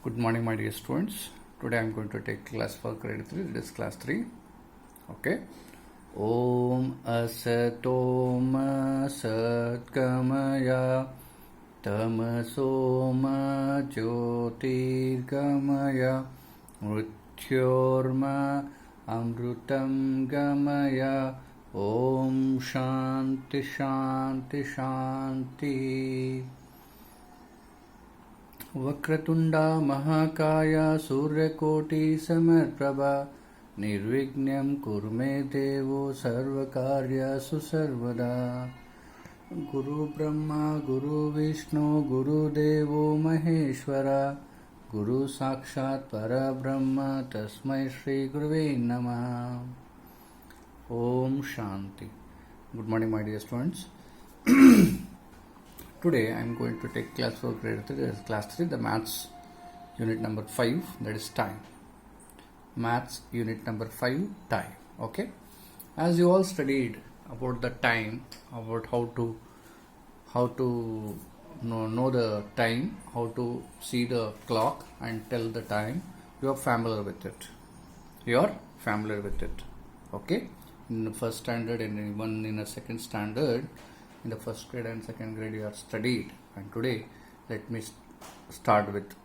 Good morning, my dear students. Today I am going to take class for grade 3. This is class 3. Okay. Om Asatoma Satgamaya Tamasoma Jyotirgamaya Mrityorma Amrutam Gamaya Om Shanti Shanti Shanti. वक्रतुंडा महाकाय सूर्यकोटि समप्रभा निर्विघ्नं कुरु मे देवो सर्वकार्येषु सर्वदा गुरु ब्रह्मा गुरु विष्णु गुरुदेवो महेश्वरा गुरु साक्षात् परब्रह्म तस्मै श्री गुरुवे नमः. Om Shanti. Good morning, my dear students. Today I am going to take class for grade 3, that is class 3, the maths unit number 5, that is time. Maths unit number 5, time. Okay. As you all studied about the time, about how to know the time, how to see the clock and tell the time, you are familiar with it. You are familiar with it. Okay. In the first standard and even in the second standard, in the first grade and second grade you are studied, and today let me start with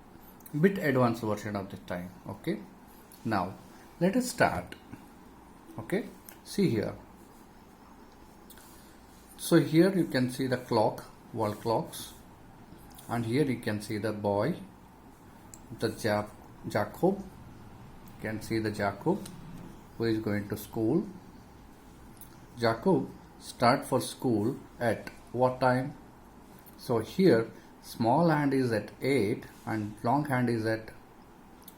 bit advanced version of the time. Okay, now let us start. Okay, see here. So here you can see the clock, wall clocks, and here you can see the boy, the Jacob. You can see the Jacob who is going to school. Jacob start for school at what time? So here small hand is at 8 and long hand is at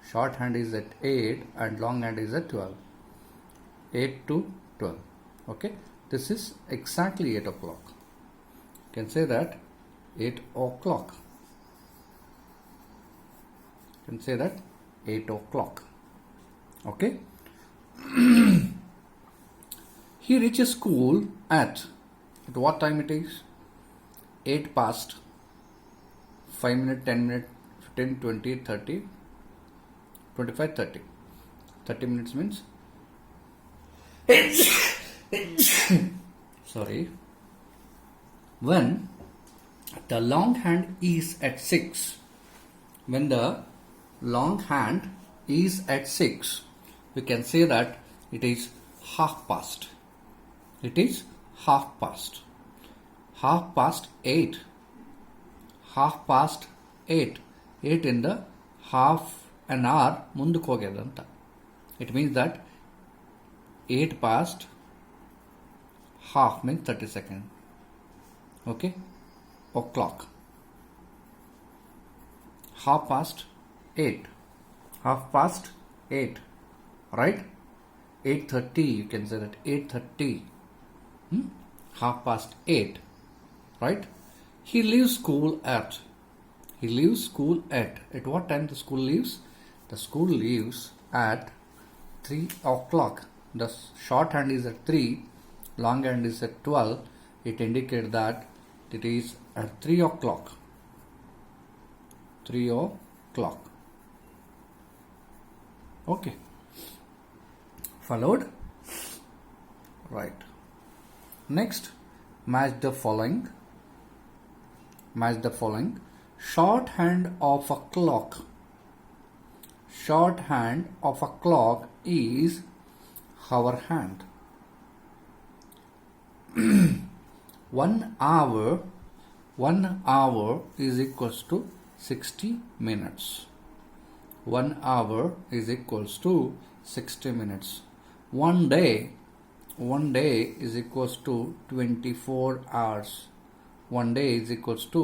short hand is at 8 and long hand is at 12. 8 to 12. Okay, this is exactly 8 o'clock. You can say that 8 o'clock. You can say that 8 o'clock. Okay. He reaches school at what time it is? 8 past, 5 minutes, 10 minutes, 15, 20, 30, 25, 30. 30 minutes means sorry. When the long hand is at 6, when the long hand is at 6, we can say that it is half past. It is half past. Half past 8. Half past 8. 8 in the half an hour ಮುಂದಕ್ಕೆ ಹೋಗ್ಯದ ಅಂತ. It means that 8 past half means 30 seconds. Okay? O'clock. Half past 8. Half past 8. Right? 8:30. You can say that 8:30. Half past 8, right? He leaves school at what time the school leaves? The school leaves at 3 o'clock. The short hand is at 3, long hand is at 12. It indicates that it is at 3 o'clock. 3 o'clock. Okay. Followed? Right. Next, match the following. Match the following. Short hand of a clock. Short hand of a clock is hour hand. 1 hour is equals to 60 minutes. 1 hour is equals to 60 minutes. One day is equals to 24 hours. 1 day is equals to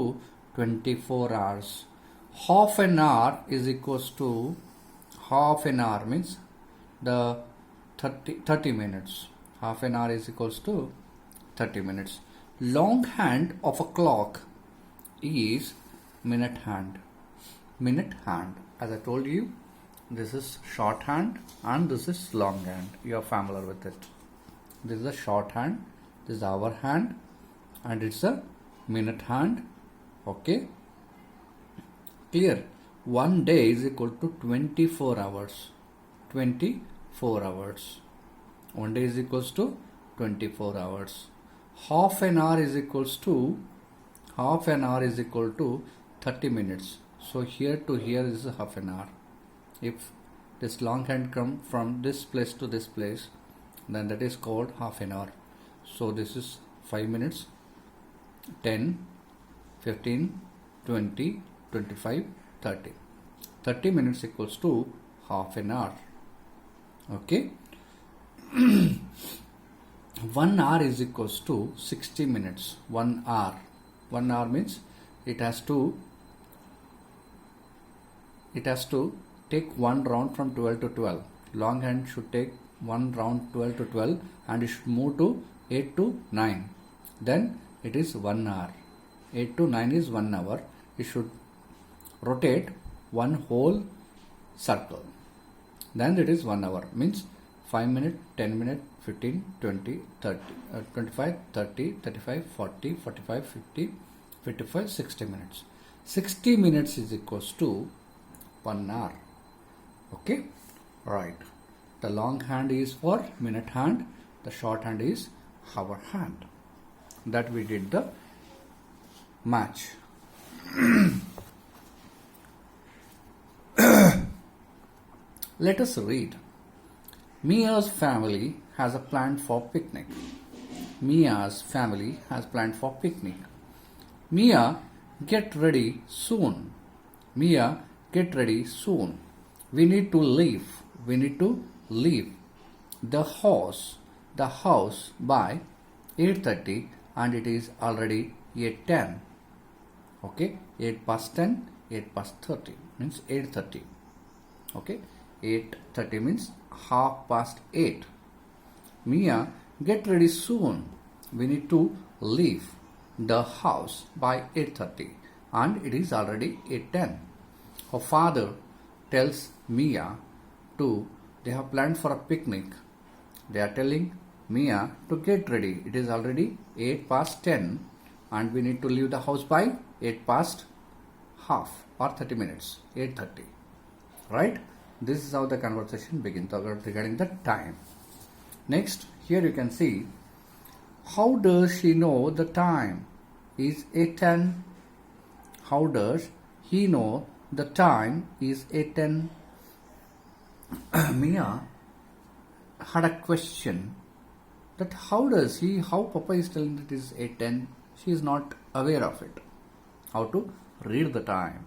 24 hours. Half an hour is equals to, half an hour means the 30 minutes. Half an hour is equals to 30 minutes. Long hand of a clock is minute hand. Minute hand. As I told you, this is short hand and this is long hand. You are familiar with it. This is a short hand, this is hour hand, and it's a minute hand. Okay, clear? 1 day is equal to 24 hours. 24 hours. 1 day is equals to 24 hours. Half an hour is equals to 30 minutes. So here to here is half an hour. If this longhand come from this place to this place, then that is called half an hour. So this is 5 minutes, 10, 15, 20, 25, 30. 30 minutes equals to half an hour. Okay. 1 hour is equals to 60 minutes. 1 hour. 1 hour means it has to take one round from 12 to 12. Long hand should take one round 12 to 12 and it should move to 8 to 9. Then it is 1 hour. 8 to 9 is 1 hour. It should rotate one whole circle. Then it is 1 hour. Means 5 minutes, 10 minutes, 15, 20, 30, 25, 30, 35, 40, 45, 50, 55, 60 minutes. 60 minutes is equals to 1 hour. Okay, right. The long hand is for minute hand, the short hand is hour hand. That we did the match. Let us read. Mia's family has a plan for picnic. Mia's family has planned for picnic. Mia, get ready soon. Mia, get ready soon. We need to leave. We need to leave the house by 8:30 and it is already 8:10. Okay, 8 past 10, 8 past 30 means 8:30. Okay, 8:30 means half past 8. Mia, get ready soon. We need to leave the house by 8:30 and it is already 8:10. Her father tells Mia they have planned for a picnic. They are telling Mia to get ready. It is already 8 past 10 and we need to leave the house by 8 past half or 30 minutes, 8:30. Right? This is how the conversation begins regarding the time. Next, here you can see, how does she know the time is 8:10? How does he know the time is 8:10? Mia had a question that how Papa is telling that it is 8:10? She is not aware of it. How to read the time.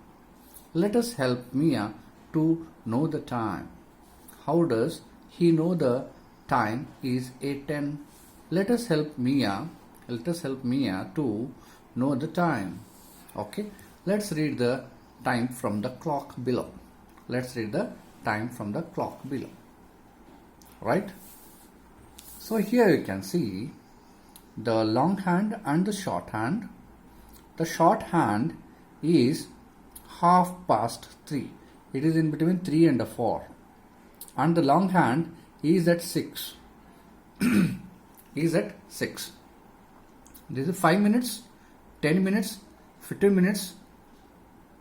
Let us help Mia to know the time. How does he know the time is 8:10? Let us help Mia to know the time. Okay, let's read the time from the clock below. Let's read the time from the clock below. Right? So here you can see the long hand and the short hand. The short hand is half past 3. It is in between 3 and 4. And the long hand is at 6. Is at 6. This is 5 minutes, 10 minutes, 15 minutes,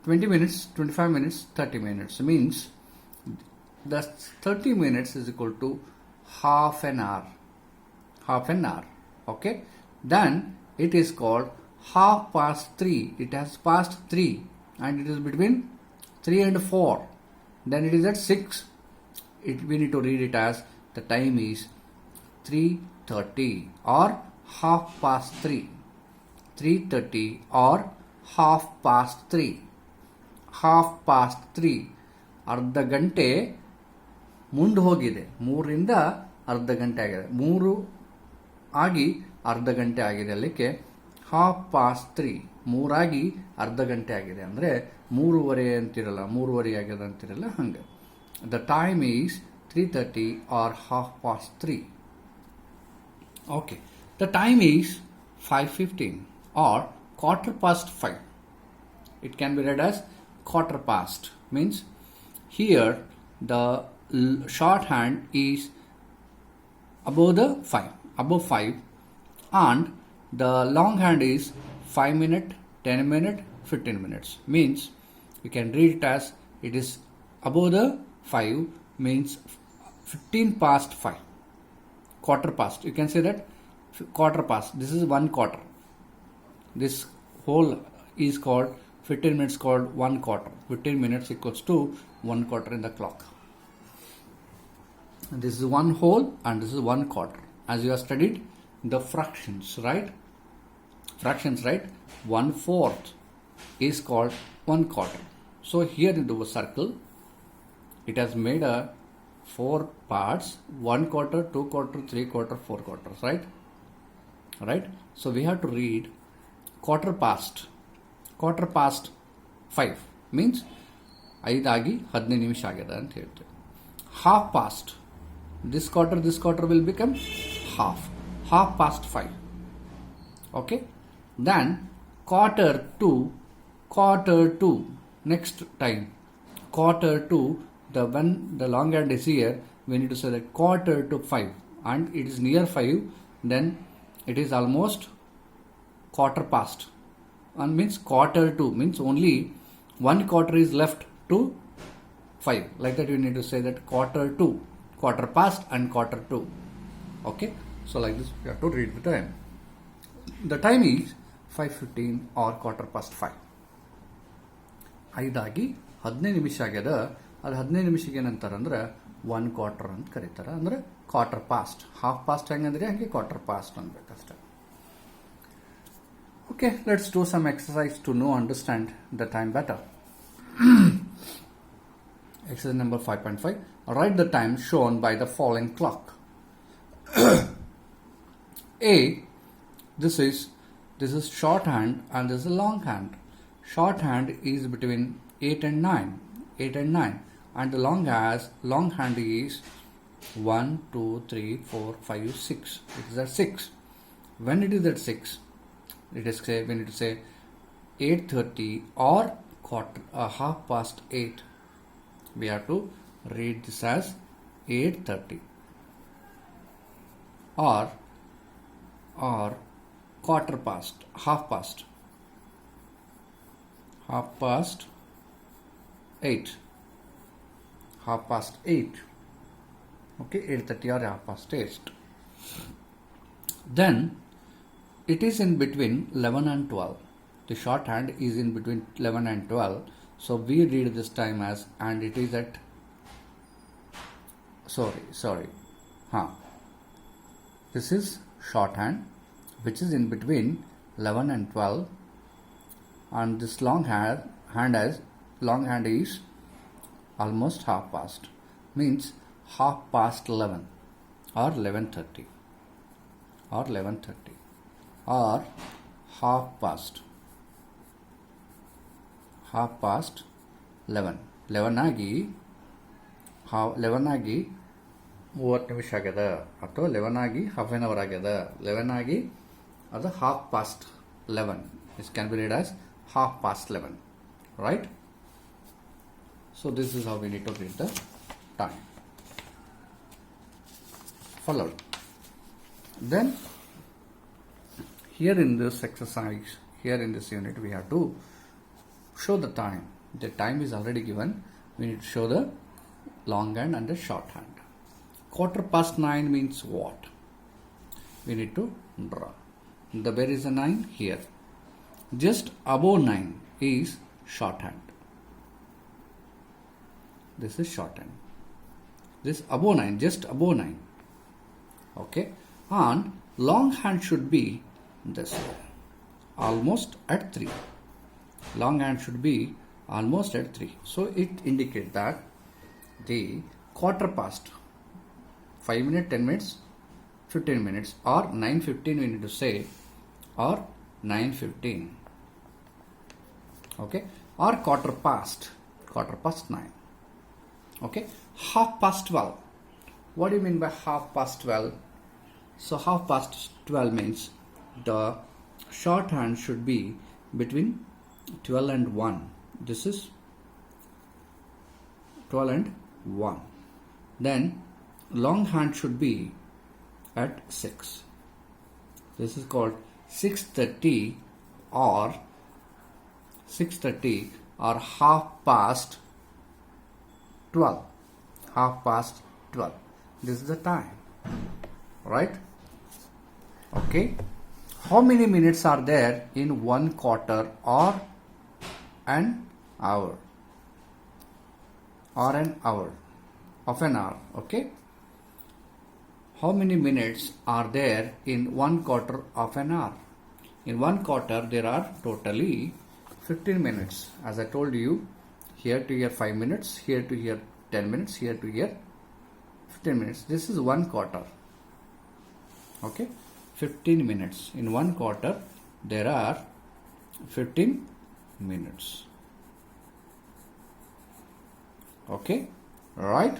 20 minutes, 25 minutes, 30 minutes. Means the 30 minutes is equal to half an hour. Half an hour. Okay. Then it is called half past 3. It has passed 3 and it is between 3 and 4. Then it is at 6. We need to read it as the time is 3:30 or half past 3. 3:30 or half past 3. Half past 3. ಅರ್ಧ ಗಂಟೆ ಮುಂದೆ ಹೋಗಿದೆ. 3ರಿಂದ ಅರ್ಧ ಗಂಟೆ ಆಗಿದೆ. 3 ಆಗಿ ಅರ್ಧ ಗಂಟೆ ಆಗಿದೆ. ಅಲ್ಲಿಕ್ಕೆ ಹಾಫ್ ಪಾಸ್ಟ್ 3. 3 ಆಗಿ ಅರ್ಧ ಗಂಟೆ ಆಗಿದೆ. ಅಂದರೆ 3:30 ಅಂತಿರಲ್ಲ, 3:30 ಆಗಿದೆ ಅಂತಿರಲ್ಲ, ಹಂಗೆ. The time is 3:30 or half past 3. Okay. The time is 5:15 or quarter past 5. It can be read as quarter past. Means here the shorthand is above 5 and the long hand is 5 minutes, 10 minutes, 15 minutes. Means you can read it as it is above the 5 means 15 past 5. Quarter past. You can say that quarter past. This is 1 quarter. This whole is called 15 minutes called 1 quarter. 15 minutes equals to 1 quarter in the clock. And this is 1 whole and this is 1 quarter. As you have studied the fractions, right? Fractions, right? 1/4 is called 1 quarter. So here in the circle, it has made a 4 parts: 1 quarter, 2 quarter, 3 quarter, 4 quarters, right? Right? So we have to read quarter past. Quarter past 5 means 5 ಆಗಿ 15 ನಿಮಿಷ ಆಗಿದೆ ಅಂತ ಹೇಳ್ತೇವೆ. Half past. This quarter will become half. Half past 5. Okay? Then quarter to next time. Quarter to, when the long hand is here, we need to say that quarter to 5 and it is near 5, then it is almost quarter past. And means quarter to means only 1 quarter is left to 5. Like that you need to say that quarter to, quarter past and quarter to. Okay? So like this we have to read the time. The time is 5:15 or quarter past 5. 5 ಆಗಿ 15 ನಿಮಿಷ ಆಗ್ಯದ. ಅದು 15 ನಿಮಿಷಕ್ಕೆ ಏನಂತಾರೆ ಅಂದ್ರೆ 1 quarter ಅಂತ ಕರೀತಾರೆ. ಅಂದ್ರೆ ಕ್ವಾರ್ಟರ್ ಪಾಸ್ಟ್. ಹಾಫ್ ಪಾಸ್ಟ್ ಹೆಂಗಂದ್ರೆ ಹಂಗೆ ಕ್ವಾರ್ಟರ್ ಪಾಸ್ಟ್ ಅನ್ಬೇಕಷ್ಟೆ. Okay, let's do some exercise to understand the time better. Exercise number 5.5. Write the time shown by the following clock. A. This is shorthand and this is longhand. Shorthand is between 8 and 9. 8 and 9. And the longhand is 1, 2, 3, 4, 5, 6. It is at 6. When it is at 6, we need to say 8:30 or half past 8. We have to read this as 8:30 or quarter past, half past 8. Half past 8. Okay, 8:30 or half past 8. Then it is in between 11 and 12. The shorthand is in between 11 and 12. So we read this time as, and it is at, this is shorthand which is in between 11 and 12, and this longhand is almost half past, means half past 11 or 11:30 or half past 11. 11 ಆಗಿ 30 ನಿಮಿಷ ಆಗ್ಯದ ಅಥವಾ 11 ಆಗಿ half an hour ಆಗ್ಯದ. 11 ಆಗಿ ಅದು half past 11. This can be read as half past 11, right? So this is how we need to read the time. Followed. Then here in this exercise, here in this unit, we have to show the time. The time is already given. We need to show the longhand and the shorthand. Quarter past 9 means what? We need to draw. There is a 9 here. Just above 9 is shorthand. This is shorthand. This above 9, just above 9. Okay? And longhand should be this way, almost at 3. Longhand should be almost at 3. So it indicates that the quarter past 5 minutes, 10 minutes, 15 minutes or 9:15 we need to say, or 9:15. Okay? Or quarter past 9. Okay? Half past 12. What do you mean by half past 12? So half past 12 means the shorthand should be between 12 and 1. This is 12 and 1. Then longhand should be at 6. This is called 6:30 or half past 12. Half past 12. This is the time. Right? Okay. How many minutes are there in 1/4 or an hour? Or an hour. Of an hour. Okay. How many minutes are there in 1/4 of an hour? In 1/4 there are totally 15 minutes. As I told you, here to here 5 minutes, here to here 10 minutes, here to here 15 minutes. This is 1/4. Okay, 15 minutes. In 1/4 there are 15 minutes. Okay, right?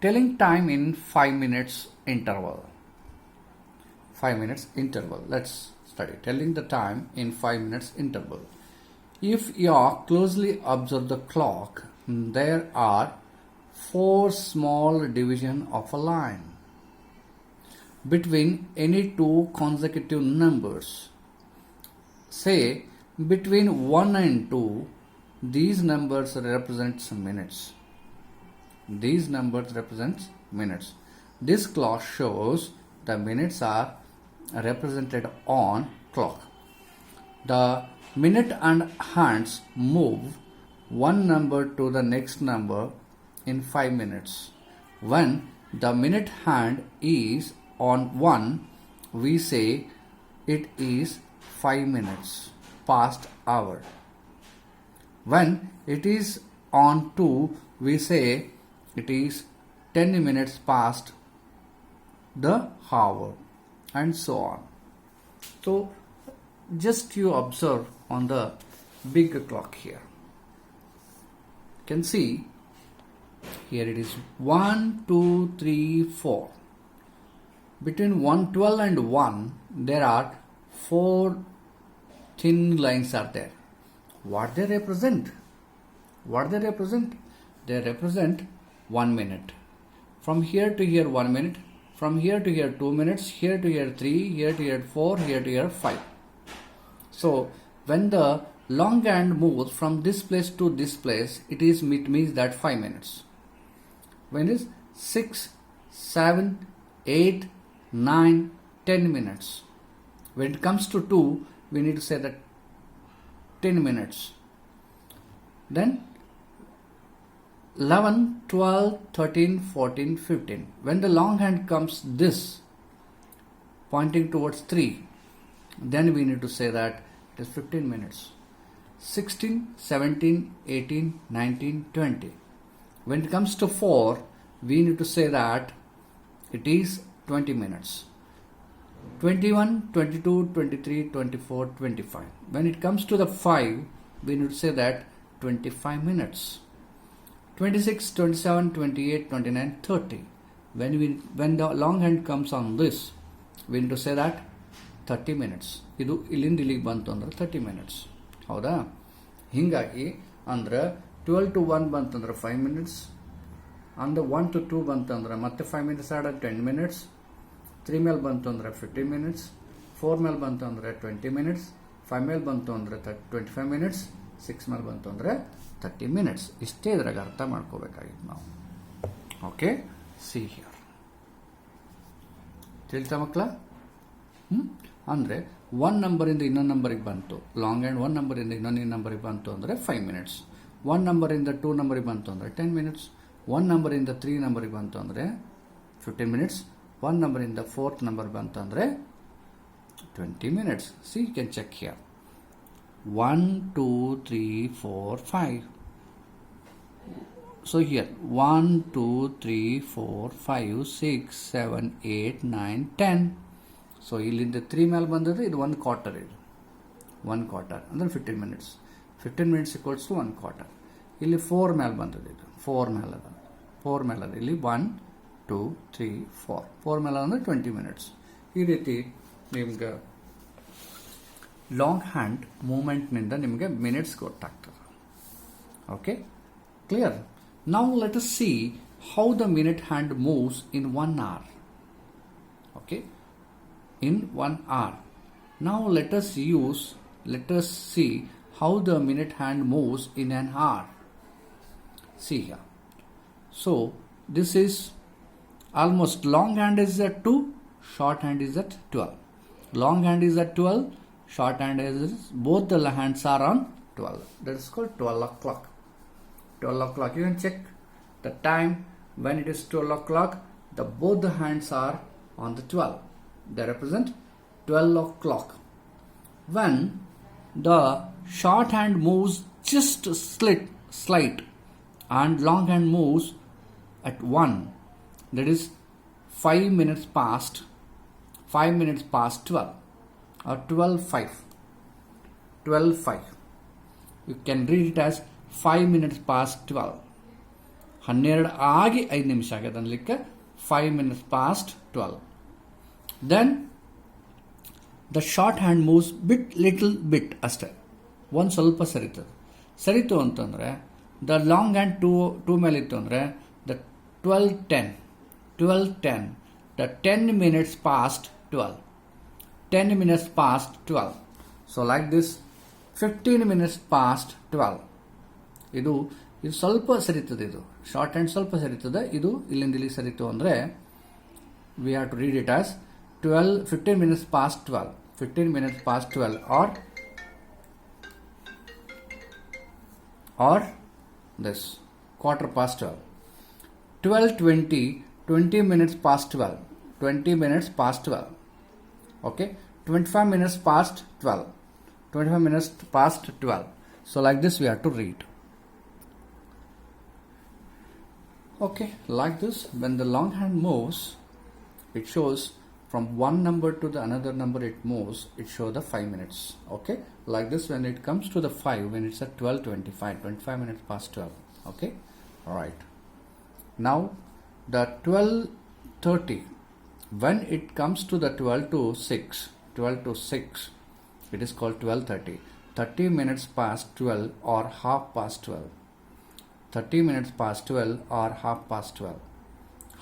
Telling time in 5 minutes interval. 5 minutes interval. Let's study. Telling the time in 5 minutes interval. If you closely observe the clock, there are 4 small divisions of a line between any two consecutive numbers. Say between 1 and 2, these numbers represent minutes. These numbers represent minutes. This clock shows the minutes are represented on clock. The minute and hands move one number to the next number in 5 minutes. When the minute hand is on 1, we say it is 5 minutes past hour. When it is on 2, we say it is 10 minutes past the hour, and so on. So just you observe on the big clock here. You can see here it is 1, 2, 3, 4. Between 1:12 and 1 there are 4 thin lines are there. What they represent? What they represent? They represent 1 minute. From here to here 1 minute. From here to here 2 minutes. Here to here 3. Here to here 4. Here to here 5. So when the long hand moves from this place to this place, it means that 5 minutes. When it is 6, 7, 8, 9, 10 minutes. When it comes to 2, we need to say that 10 minutes. Then 11, 12, 13, 14, 15. When the long hand comes this, pointing towards 3, then we need to say that it is 15 minutes. 16, 17, 18, 19, 20. When it comes to 4, we need to say that it is 20 minutes. 21, 22, 23, 24, 25. When it comes to the 5, we need to say that 25 minutes. 26, 27, 28, 29, 30. When the long hand comes on this, we need to say that 30 minutes. ಇದು ಇಲ್ಲಿಂದ ಇಲ್ಲಿಗೆ ಬಂತು ಅಂದ್ರೆ 30 minutes. ಹೌದಾ? ಹೀಗಾಗಿ ಅಂದ್ರೆ 12 to 1 ಬಂತಂದ್ರೆ 5 minutes. ಅಂದ್ರೆ 1 to 2 ಬಂತಂದ್ರೆ ಮತ್ತೆ 5 minutes ಆಡ 10 minutes. 3 ಮೇಲೆ ಬಂತು ಅಂದ್ರೆ 15 minutes. 4 ಮೇಲೆ ಬಂತು ಅಂದ್ರೆ 20 minutes. 5 ಮೇಲೆ ಬಂತು ಅಂದ್ರೆ 25 minutes. 6 ಮೇಲೆ ಬಂತು ಅಂದ್ರೆ 30 minutes. ಇಷ್ಟೇ ಇದ್ರಾಗ ಅರ್ಥ ಮಾಡ್ಕೋಬೇಕಾಗಿತ್ತು ನಾವು. Okay, see here. ತಿಳಿತಾ ಮಕ್ಕಳ? ಅಂದರೆ 1 ನಂಬರಿಂದ ಇನ್ನೊಂದು ನಂಬರಿಗೆ ಬಂತು, ಲಾಂಗ್ ಆ್ಯಂಡ್ 1 ನಂಬರಿಂದ ಇನ್ನೊಂದು ನಂಬರಿಗೆ ಬಂತು ಅಂದರೆ 5 minutes. 1 ನಂಬರಿಂದ 2 ನಂಬರಿಗೆ ಬಂತು ಅಂದರೆ 10 minutes. 1 ನಂಬರಿಂದ 3 ನಂಬರಿಗೆ ಬಂತು ಅಂದರೆ 15 minutes. 1 ನಂಬರಿಂದ 4th ನಂಬರ್ ಬಂತು ಅಂದರೆ 20 minutes. See, you can check here. 1, 2, 3, 4, 5. So here 1, 2, 3, 4, 5, 6, 7, 8, 9, 10. So ಇಲ್ಲಿಂದ 3 ಮೇಲೆ ಬಂದಿದ್ರೆ ಇದು 1/4 ಇದು 1/4 ಅಂದರೆ 15 minutes. 15 minutes equals to 1/4. ಇಲ್ಲಿ 4 ಮೇಲೆ ಬಂದದ್ದು ಇದು 4 ಮೇಲೆ ಅದ 4 ಮೇಲೆ ಅದ ಇಲ್ಲಿ 1, 2, 3, 4 4 ಮೇಲೆ ಅಂದರೆ 20 minutes. ಈ ರೀತಿ ನಿಮ್ಗೆ ಲಾಂಗ್ ಹ್ಯಾಂಡ್ ಮೂಮೆಂಟ್ನಿಂದ ನಿಮಗೆ ಮಿನಿಟ್ಸ್ ಗೊತ್ತಾಗ್ತದೆ. Okay, clear? Now let us see how the minute hand moves in 1 hour. Okay, in 1 hour. Now let us see how the minute hand moves in an hour. See here. So this is almost long hand is at 2, short hand is at 12. Long hand is at 12, short hand is, both the hands are on 12. That is called 12 o'clock. 12 o'clock, you can check the time when it is 12 o'clock, both the hands are on the 12. They represent 12 o'clock. When the short hand moves just slight and long hand moves at 1, that is 5 minutes past 12 or 12:05. 12:05. You can read it as 5 minutes past 12. 12 ಆಗಿ 5 ನಿಮಿಷ ಆಗಿದೆ ಅನ್ಲಿಕ್ಕೆ 5 minutes past 12. Then the short hand moves little bit ಅಷ್ಟೇ, ಒಂದು ಸ್ವಲ್ಪ ಸರಿತು ಅಂತಂದರೆ the long hand two ಮೇಲೆ ಇತ್ತು ಅಂದರೆ the 12:10 the 10 minutes past 12. 10 minutes past 12. So like this 15 minutes past 12. ಇದು ಸ್ವಲ್ಪ ಸರಿತದೆ, ಇದು ಶಾರ್ಟ್ ಹ್ಯಾಂಡ್ ಸ್ವಲ್ಪ ಸರಿತದೆ, ಇದು ಇಲ್ಲಿಂದ ಇಲ್ಲಿ ಸರಿತು ಅಂದರೆ we have to read it as 15 minutes past 12. 15 minutes past 12 or this quarter past 12. 12:20, 20 minutes past 12. 20 minutes past 12. Okay, 25 minutes past 12. 25 minutes past 12. So like this we have to read. Okay, like this, when the long hand moves, it shows from one number to the another number it moves, it shows the 5 minutes. Okay, like this, when it comes to the 5, when it's at 12:25, 25 minutes past 12. Okay, all right. Now the 12:30, when it comes to the 12 to 6, it is called 12:30. 30 minutes past 12 or half past 12. 30 minutes past 12 or half past 12.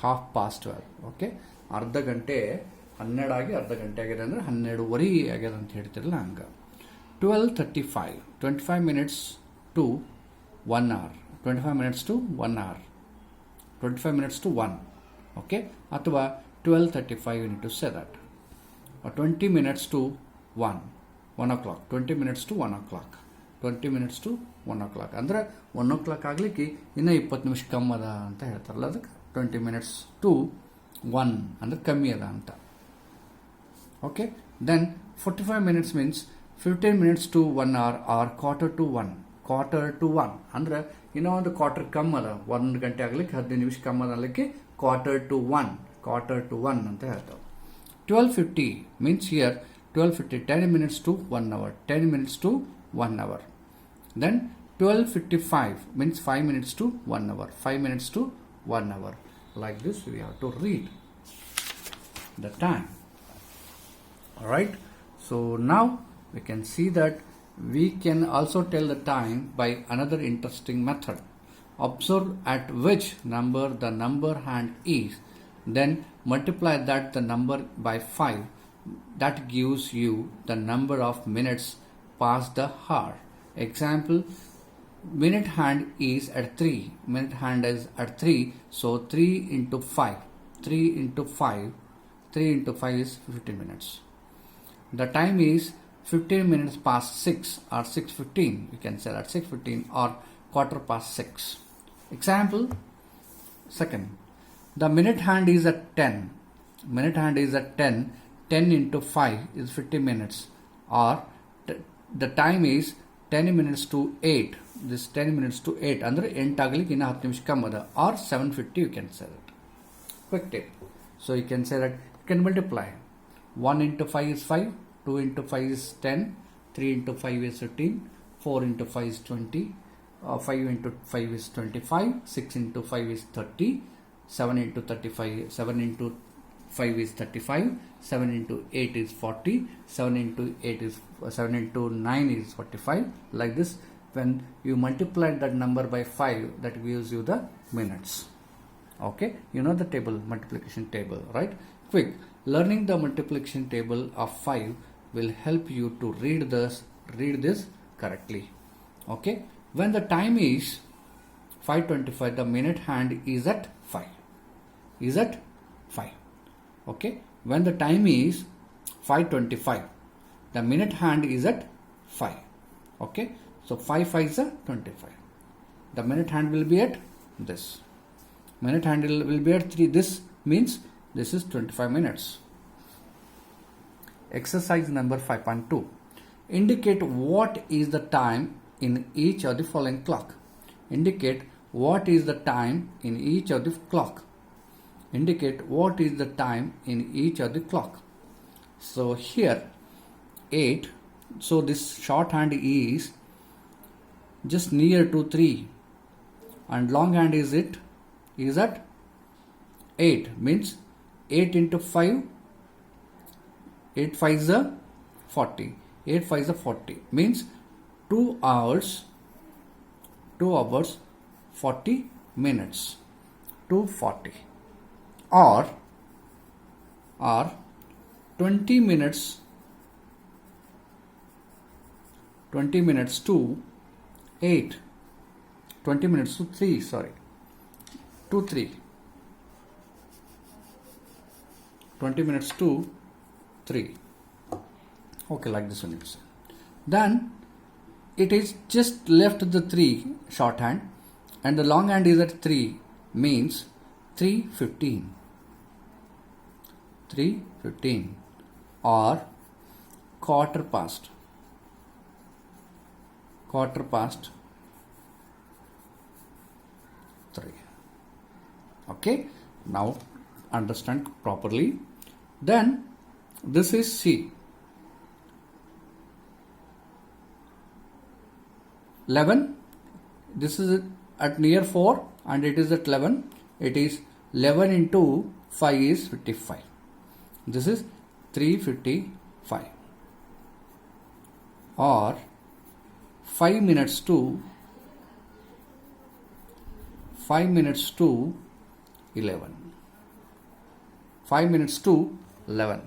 Half past 12. Okay, ಅರ್ಧ ಗಂಟೆ 12 ಆಗಿ ಅರ್ಧ ಗಂಟೆ ಆಗಿದೆ ಅಂದರೆ 12:30 ಆಗಿದೆ ಅಂತ ಹೇಳ್ತಿರಲ್ಲ ಹಂಗೆ. 12:35, 25 minutes to 1 hour. 25 minutes to 1 hour. 25 minutes to 1. Okay, ಅಥವಾ 12:35, you need to say that. Or 20 minutes to 1 o'clock. 20 minutes to 1 o'clock. 20 minutes to 1 o'clock. ಅಂದರೆ 1 o'clock ಆಗಲಿಕ್ಕೆ ಇನ್ನೂ 20 ನಿಮಿಷ ಕಮ್ಮಿ ಅದ ಅಂತ ಹೇಳ್ತಾರಲ್ಲ, ಅದಕ್ಕೆ 20 minutes to 1 ಅಂದರೆ ಕಮ್ಮಿ ಅದ ಅಂತ. Okay, then 45 minutes means 15 minutes to 1 hour or quarter to 1. Quarter to 1 ಅಂದರೆ ಇನ್ನೂ ಒಂದು ಕ್ವಾರ್ಟರ್ ಕಮ್ಮಿ ಅದ, 1 ಗಂಟೆ ಆಗಲಿಕ್ಕೆ 15 ನಿಮಿಷ ಕಮ್ಮಿ ಅದ ಅನ್ಲಿಕ್ಕೆ quarter to 1 ಅಂತ ಹೇಳ್ತಾವೆ. 12:50 means here 12:50, 10 minutes to 1 hour. 10 minutes to 1 hour. Then 12:55 means 5 minutes to 1 hour. 5 minutes to 1 hour. Like this we have to read the time. Alright, so now we can see that we can also tell the time by another interesting method. Observe at which number the number hand is, then multiply that the number by 5. That gives you the number of minutes past the hour. Example, minute hand is at 3. Minute hand is at 3, so 3 into 5. 3 into 5 is 15 minutes. The time is 15 minutes past 6 or 6:15. You can say that 6:15 or quarter past 6. Example, second, the minute hand is at 10. Minute hand is at 10. 10 into 5 is 50 minutes. Or the time is 10 minutes to 8. This 10 minutes to 8. Andre 8 ಆಗಲಿಕ್ಕೆ ಇನ್ನು 10 ನಿಮಿಷ ಕಮ್ಮಿ ಅದ. Or 7:50 you can say that. Quick tip. So you can say that you can multiply. 1 into 5 is 5. 2 into 5 is 10. 3 into 5 is 15. 4 into 5 is 20. 5 into 5 is 25. 6 into 5 is 30. 7 into 35. 7 into 5 is 35. 7 into 8 is 40. 7 into 9 is 45. Like this, when you multiply that number by 5, that gives you the minutes. Okay, you know the table, multiplication table, right? Quick, learning the multiplication table of 5 will help you to read this correctly. Okay, when the time is 5:25, the minute hand is at 5. Is at 5. Okay. When the time is 5:25, the minute hand is at 5. Okay. So 5 5 is 25. The minute hand will be at this. Minute hand will be at 3. This means this is 25 minutes. Exercise number 5.2. Indicate what is the time in each of the following clock. Indicate what is the time in each of the clock. Indicate what is the time in each of the clock. So here 8. So this shorthand is just near to 3, and longhand is at 8, means 8 into 5, 8 5 is 40, 8 5 is 40, means 2 hours 40 minutes, 2:40, or 20 minutes to 8, 20 minutes to 3, sorry, to 3, 20 minutes to 3. Okay, like this one. Then it is just left the 3 shorthand, and the longhand is at 3, means 3:15, 3:15, or quarter past 3. Okay, now understand properly. Then this is C. 11. This is at near 4, and it is at 11. It is 11 into 5 is 55. This is 3:55, or 5 minutes to 11. 5 minutes to 11.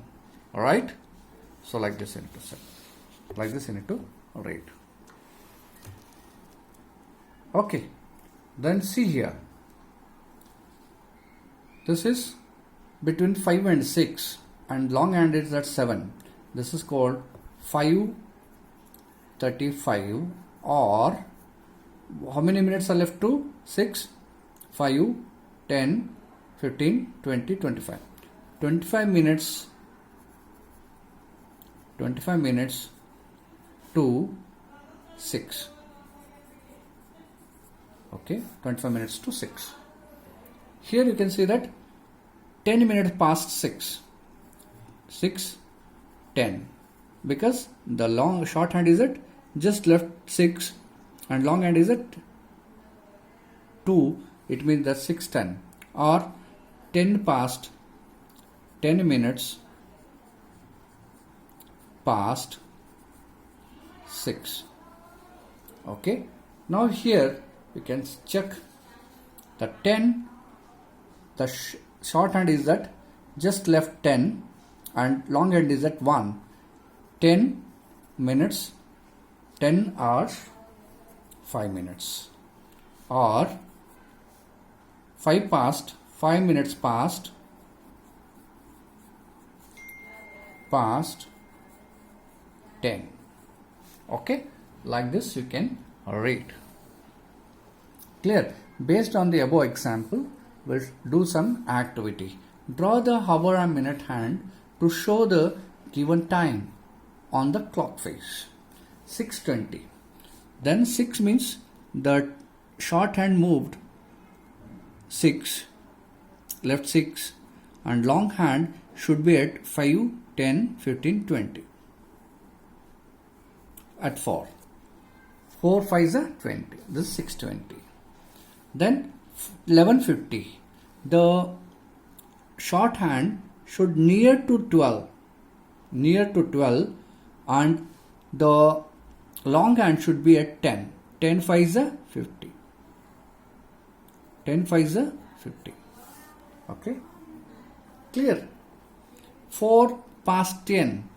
All right. So like this you need to set. Like this you need to write. Okay. Then see here. This is between 5 and 6, and longhand is at 7. This is called 5:35, or how many minutes are left to 6? 5, 10, 15, 20, 25. 25 minutes to 6. Okay, 25 minutes to 6. Here you can see that 10 minutes past 6. 6:10, because the shorthand is at just left 6, and longhand is at 2. It means that 6:10, or 10 minutes past 6. Okay. Now here you can check the 10. The shorthand is at just left 10, and longhand is at 1. 10 minutes, 10 hours, 5 minutes, or 5 minutes past 10. Okay, like this you can read. Clear? Based on the above example, we'll do some activity. Draw the hour and minute hand to show the given time on the clock face. 6:20. Then 6 means the shorthand moved 6, left 6, and longhand should be at 5, 10, 15, 20. At 4. 4 5 is 20. This is 6:20. Then 11:50. The shorthand should near to 12, and the longhand should be at 10. 10 5 is 50. 10 5 is 50. Okay. Clear? 4 past 10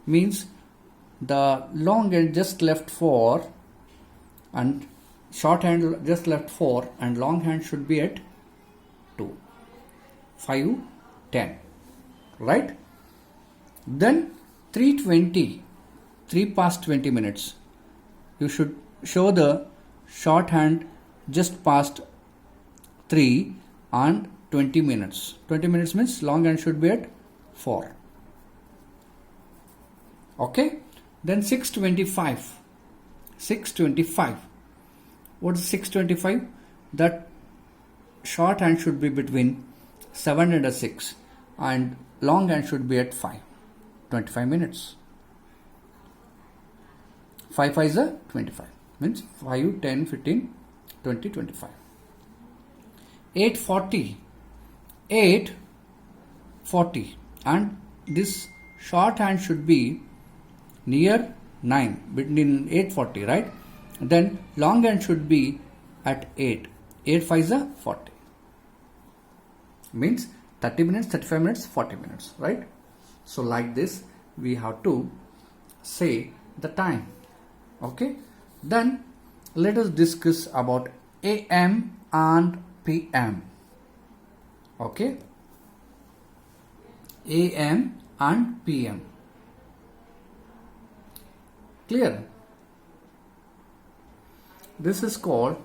means the longhand just left 4, and shorthand just left 4 and longhand should be at 2. 5, 10. Right? Then 3:20, 3 past 20 minutes. You should show the shorthand just past 3 and 20 minutes. 20 minutes means longhand should be at 4. Okay? Then 6:25. 6:25. What is 6:25? That shorthand should be between 7 and a 6 and longhand should be at 5. 25 minutes. 5 5 is a 25. Means 5, 10, 15, 20, 25. 8:40. 8:40. And this shorthand should be near 9. Between 8:40, right? Then longhand should be at 8. 8 5 is a 40. Means 30 minutes, 35 minutes, 40 minutes, right? So like this, we have to say the time. Okay? Then let us discuss about AM and PM. Okay? AM and PM. Clear? This is called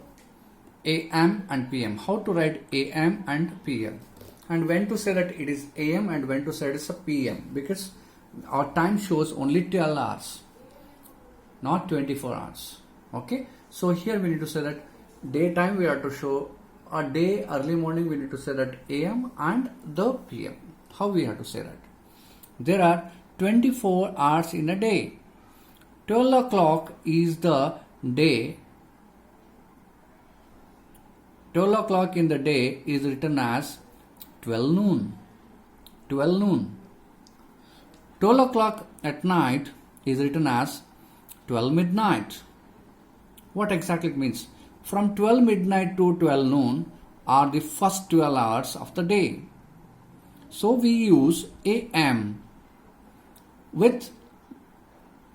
AM and PM. How to write AM and PM? And when to say that it is AM and when to say it is a PM, because our time shows only 12 hours, not 24 hours. Okay, so here we need to say that daytime we have to show a day, early morning we need to say that AM and the PM. How we have to say that? There are 24 hours in a day. 12 o'clock is the day. 12 o'clock in the day is written as 12 noon. 12 noon. 12 o'clock at night is written as 12 midnight. What exactly it means? From 12 midnight to 12 noon are the first 12 hours of the day. So we use AM with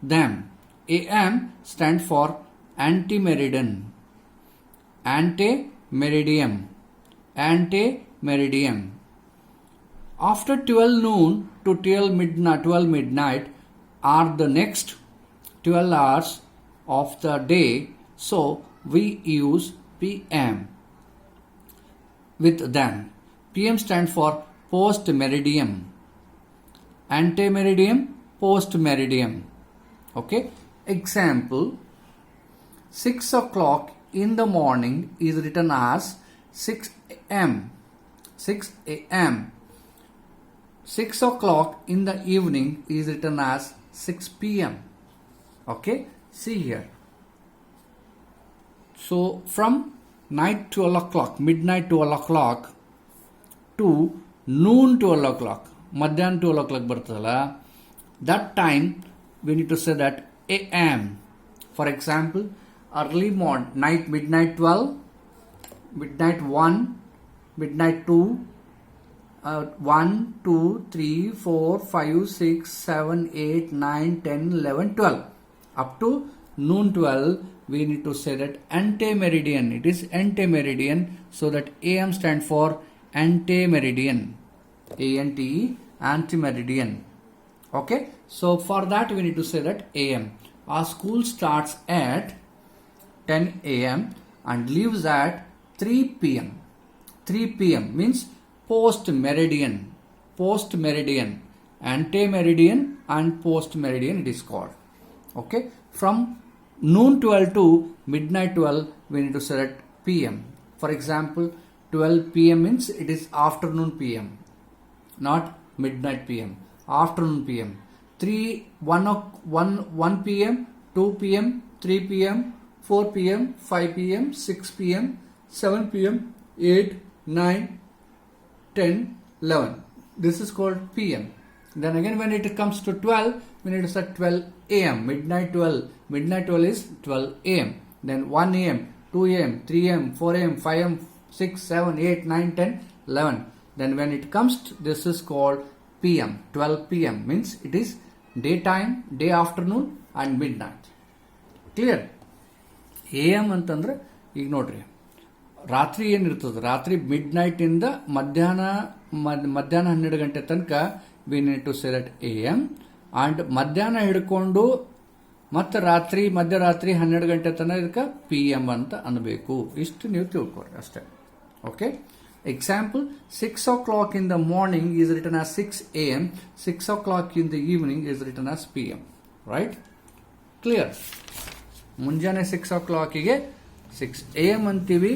them. AM stands for ante-meridian. Ante-meridian. Ante-meridian. After 12 noon to 12 midnight are the next 12 hours of the day. So we use PM with them. PM stands for post-meridian. Ante-meridian, post-meridian. Okay. Example, 6 o'clock in the morning is written as 6 a.m. 6 a.m. 6 o'clock in the evening is written as 6 p.m. Okay, see here. So from night 12 o'clock, midnight 12 o'clock to noon 12 o'clock, madhyan 12 o'clock bartadala, that time we need to say that a.m. For example, early morning, night midnight 12, midnight 1, midnight 2, 1, 2, 3, 4, 5, 6, 7, 8, 9, 10, 11, 12. Up to noon 12, we need to say that ante-meridian. It is ante-meridian. So that AM stands for ante-meridian. A-N-T-E, ante-meridian. Okay. So for that we need to say that AM. Our school starts at 10 AM and leaves at 3 PM. 3 PM means post-meridian. Post-meridian. Ante-meridian and post-meridian it is called. Okay. From noon 12 to midnight 12 we need to say that PM. For example, 12 PM means it is afternoon PM, not midnight PM. Afternoon PM. 1 PM, 2 PM, 3 PM, 4 PM, 5 PM, 6 PM, 7 PM, 8, 9, 10, 11. This is called PM. Then again when it comes to 12, we need to say 12 AM, midnight 12. Midnight 12 is 12 AM. Then 1 AM, 2 AM, 3 AM, 4 AM, 5 AM, 6, 7, 8, 9, 10, 11. Then when it comes to, this is called PM. 12 PM means it is daytime, day afternoon and midnight. Clear? AM ಅಂತಂದ್ರೆ ಈಗ ನೋಡ್ರಿ, ರಾತ್ರಿ ಏನಿರ್ತದೆ, ರಾತ್ರಿ mid night ಇಂದ ಮಧ್ಯಾಹ್ನ 12 ಗಂಟೆ ತನಕ we need to say that AM, and ಮಧ್ಯಾಹ್ನ ಹಿಡ್ಕೊಂಡು ಮತ್ತೆ ಮಧ್ಯರಾತ್ರಿ 12 ಗಂಟೆ ತನಕ ಇದಕ್ಕೆ PM ಅಂತ ಅನ್ಬೇಕು. ಇಷ್ಟು ನೀವು ತಿಳ್ಕೊರಿ ಅಷ್ಟೇ. Okay, example 6 o'clock in the morning is written as 6 AM, 6 o'clock in the evening is written as PM. Right? Clear? ಮುಂಜಾನೆ 6 o'clock ಗೆ 6 AM ಅಂತೀವಿ,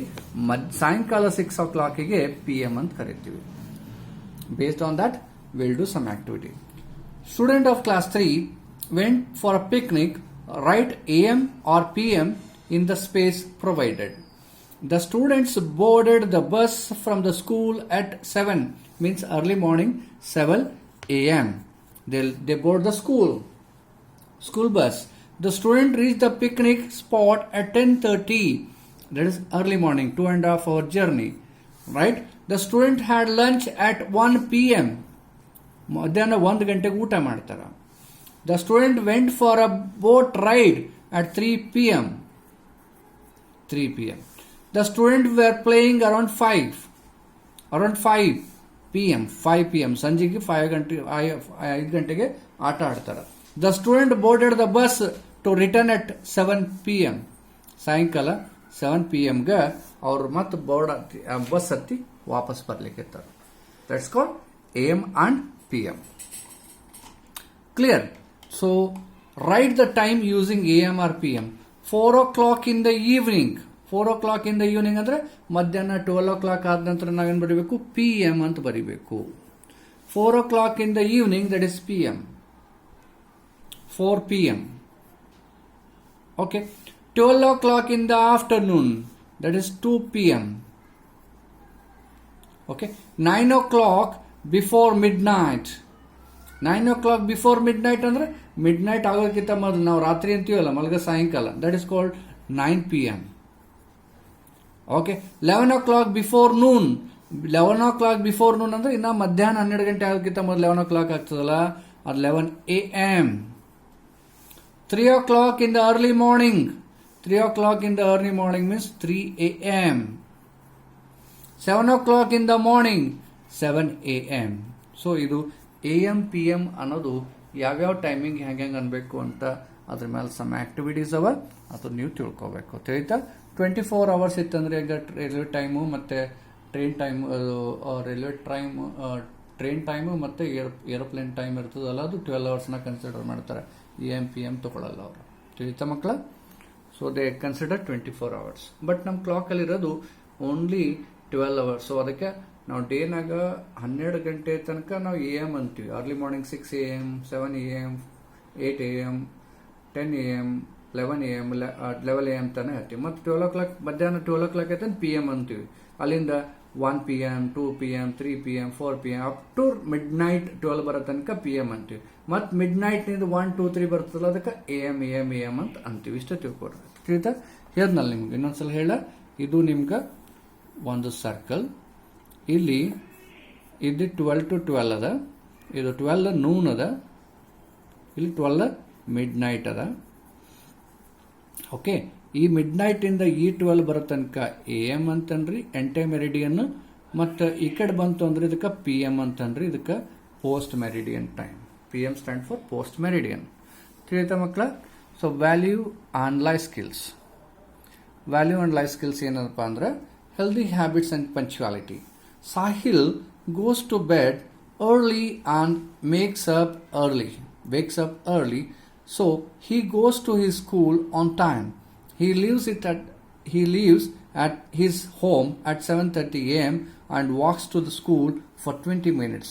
ಸಾಯಂಕಾಲ 6 o'clock ಗೆ PM ಅಂತ ಕರಿತೀವಿ. Based on that, we'll do some activity. Student of class 3 went for a picnic. Write AM or PM in the space provided. The students boarded the bus from the school at 7, means early morning, 7 AM. They board the school bus. The student reached the picnic spot at 10:30. That is early morning, 2.5 hour journey. Right? The student had lunch at 1 PM. ಮಧ್ಯಾಹ್ನ 1 ಗಂಟೆಗೆ ಊಟ ಮಾಡ್ತಾರ. The student went for a boat ride at 3 PM. The students were playing around 5 PM. 5 PM. ಸಂಜೆಗೆ 5 ಗಂಟೆಗೆ ಆಟ ಆಡ್ತಾರ. The student boarded the bus to return at 7 PM. ಸಾಯಂಕಾಲ 7 PM ಗೆ ಅವ್ರು ಮತ್ತೆ ಬಸ್ ಹತ್ತಿ ವಾಪಸ್ ಬರ್ಲಿಕ್ಕೆ. That's called AM and PM. Clear? So, write the time using AM or PM. 4 o'clock in the evening. 4 o'clock in the evening ಅಂದ್ರೆ ಮಧ್ಯಾಹ್ನ 12 o'clock ಆದ ನಂತರ ನಾವೇನು ಬರೀಬೇಕು? PM ಅಂತ ಬರೀಬೇಕು. 4 o'clock in the evening, that is PM. 4 PM. Okay. 12 o'clock in the afternoon, that is 2 PM. Okay. 9 o'clock before midnight. 9 o'clock before midnight ಅಂದ್ರೆ midnight ಆಗೋಕ್ಕಿಂತ ಮೊದಲು ನಾವು ರಾತ್ರಿ ಅಂತೀವಲ್ಲ, ಮಲಗ ಸಾಯಂಕಾಲ, that is called 9 PM. Okay. 11 o'clock before noon. 11 o'clock before noon ಅಂದ್ರೆ ಇನ್ನ ಮಧ್ಯಾಹ್ನ 12 ಗಂಟೆ ಆಗೋಕ್ಕಿಂತ ಮೊದಲು 11 o'clock ಆಗ್ತದಲ್ಲ, ಅದು 11 AM. 3 o'clock in the early morning. 3 o'clock in the early morning means 3 AM. 7 o'clock in the morning, 7 AM. So ಇದು AM PM ಅನ್ನೋದು ಯಾವ್ಯಾವ ಟೈಮಿಂಗ್ ಹೆಂಗೆ ಅನ್ಬೇಕು ಅಂತ ಅದ್ರ ಮೇಲೆ ಸಮ್ ಆಕ್ಟಿವಿಟೀಸ್ ಅವ, ಅದು ನೀವು ತಿಳ್ಕೊಬೇಕು. ತಿಳಿತಾ? 24 hours ಇತ್ತಂದ್ರೆ ಈಗ ರೈಲ್ವೆ ಟೈಮು ಮತ್ತೆ ಟ್ರೈನ್ ಟೈಮು, ಟ್ರೈನ್ ಟೈಮು ಮತ್ತೆ ಏರೋಪ್ಲೇನ್ ಟೈಮ್ ಇರ್ತದಲ್ಲ, ಅದು 12 hours ಕನ್ಸಿಡರ್ ಮಾಡ್ತಾರೆ. AM PM ತಗೊಳ್ಳಲ್ಲ ಅವರು. ತಿಳಿತಾ ಮಕ್ಕಳ? So they consider 24 hours. But ನಮ್ಮ ಕ್ಲಾಕಲ್ಲಿ ಇರೋದು ಓನ್ಲಿ 12 hours. ಸೊ ಅದಕ್ಕೆ ನಾವು ಡೇನಾಗ 12 ಗಂಟೆ ತನಕ ನಾವು AM ಅಂತೀವಿ. Early morning 6 AM, 7 AM, 8 AM, 10 AM, 11 AM, 11 AM ತನಕ ಹೇಳ್ತೀವಿ. ಮತ್ತು 12 o'clock, ಮಧ್ಯಾಹ್ನ 12 o'clock ಆಯ್ತು PM ಅಂತೀವಿ. ಅಲ್ಲಿಂದ 1 PM, 2 PM, 3 PM, 4 PM up to midnight 12 ಬರೋ ತನಕ PM ಅಂತೀವಿ. ಮತ್ತು ಮಿಡ್ ನೈಟ್ನಿಂದ 1, 2, 3 ಬರ್ತದಲ್ಲ, ಅದಕ್ಕೆ AM ಅಂತ ಅಂತೀವಿ. ಇಷ್ಟ ತಿಳ್ಕೊಡ್ರಿ. ತಿಳಿತಾ? ಹೇಳ್ದಲ್ಲ ನಿಮ್ಗೆ, ಇನ್ನೊಂದ್ಸಲ ಹೇಳ. ಇದು ನಿಮ್ಗೆ ಒಂದು ಸರ್ಕಲ್. ಇಲ್ಲಿ ಇದು 12 to 12 ಅದ, ಇದು 12 noon ಅದ, ಇಲ್ಲಿ 12 ಮಿಡ್ ನೈಟ್ ಅದ. ಓಕೆ. ಈ ಮಿಡ್ ನೈಟ್ ಇಂದ ಈ 12 ಬರೋ ತನಕ AM ಅಂತನ್ರಿ, ಎಂಟೈ ಮೆರಿಡಿಯನ್. ಮತ್ತು ಈ ಕಡೆ ಬಂತು ಅಂದ್ರೆ ಇದಕ್ಕೆ PM ಅಂತನ್ರಿ, ಇದಕ್ಕೆ post meridian time. PM stand for post meridian. ತಿಳಿತಾ ಮಕ್ಕಳ? So value on life skills. Value on life skills ಏನಪ್ಪ ಅಂದ್ರೆ healthy habits and punctuality. Sahil goes to bed early and wakes up early, so he goes to his school on time. He leaves at his home at 7:30 AM and walks to the school for 20 minutes.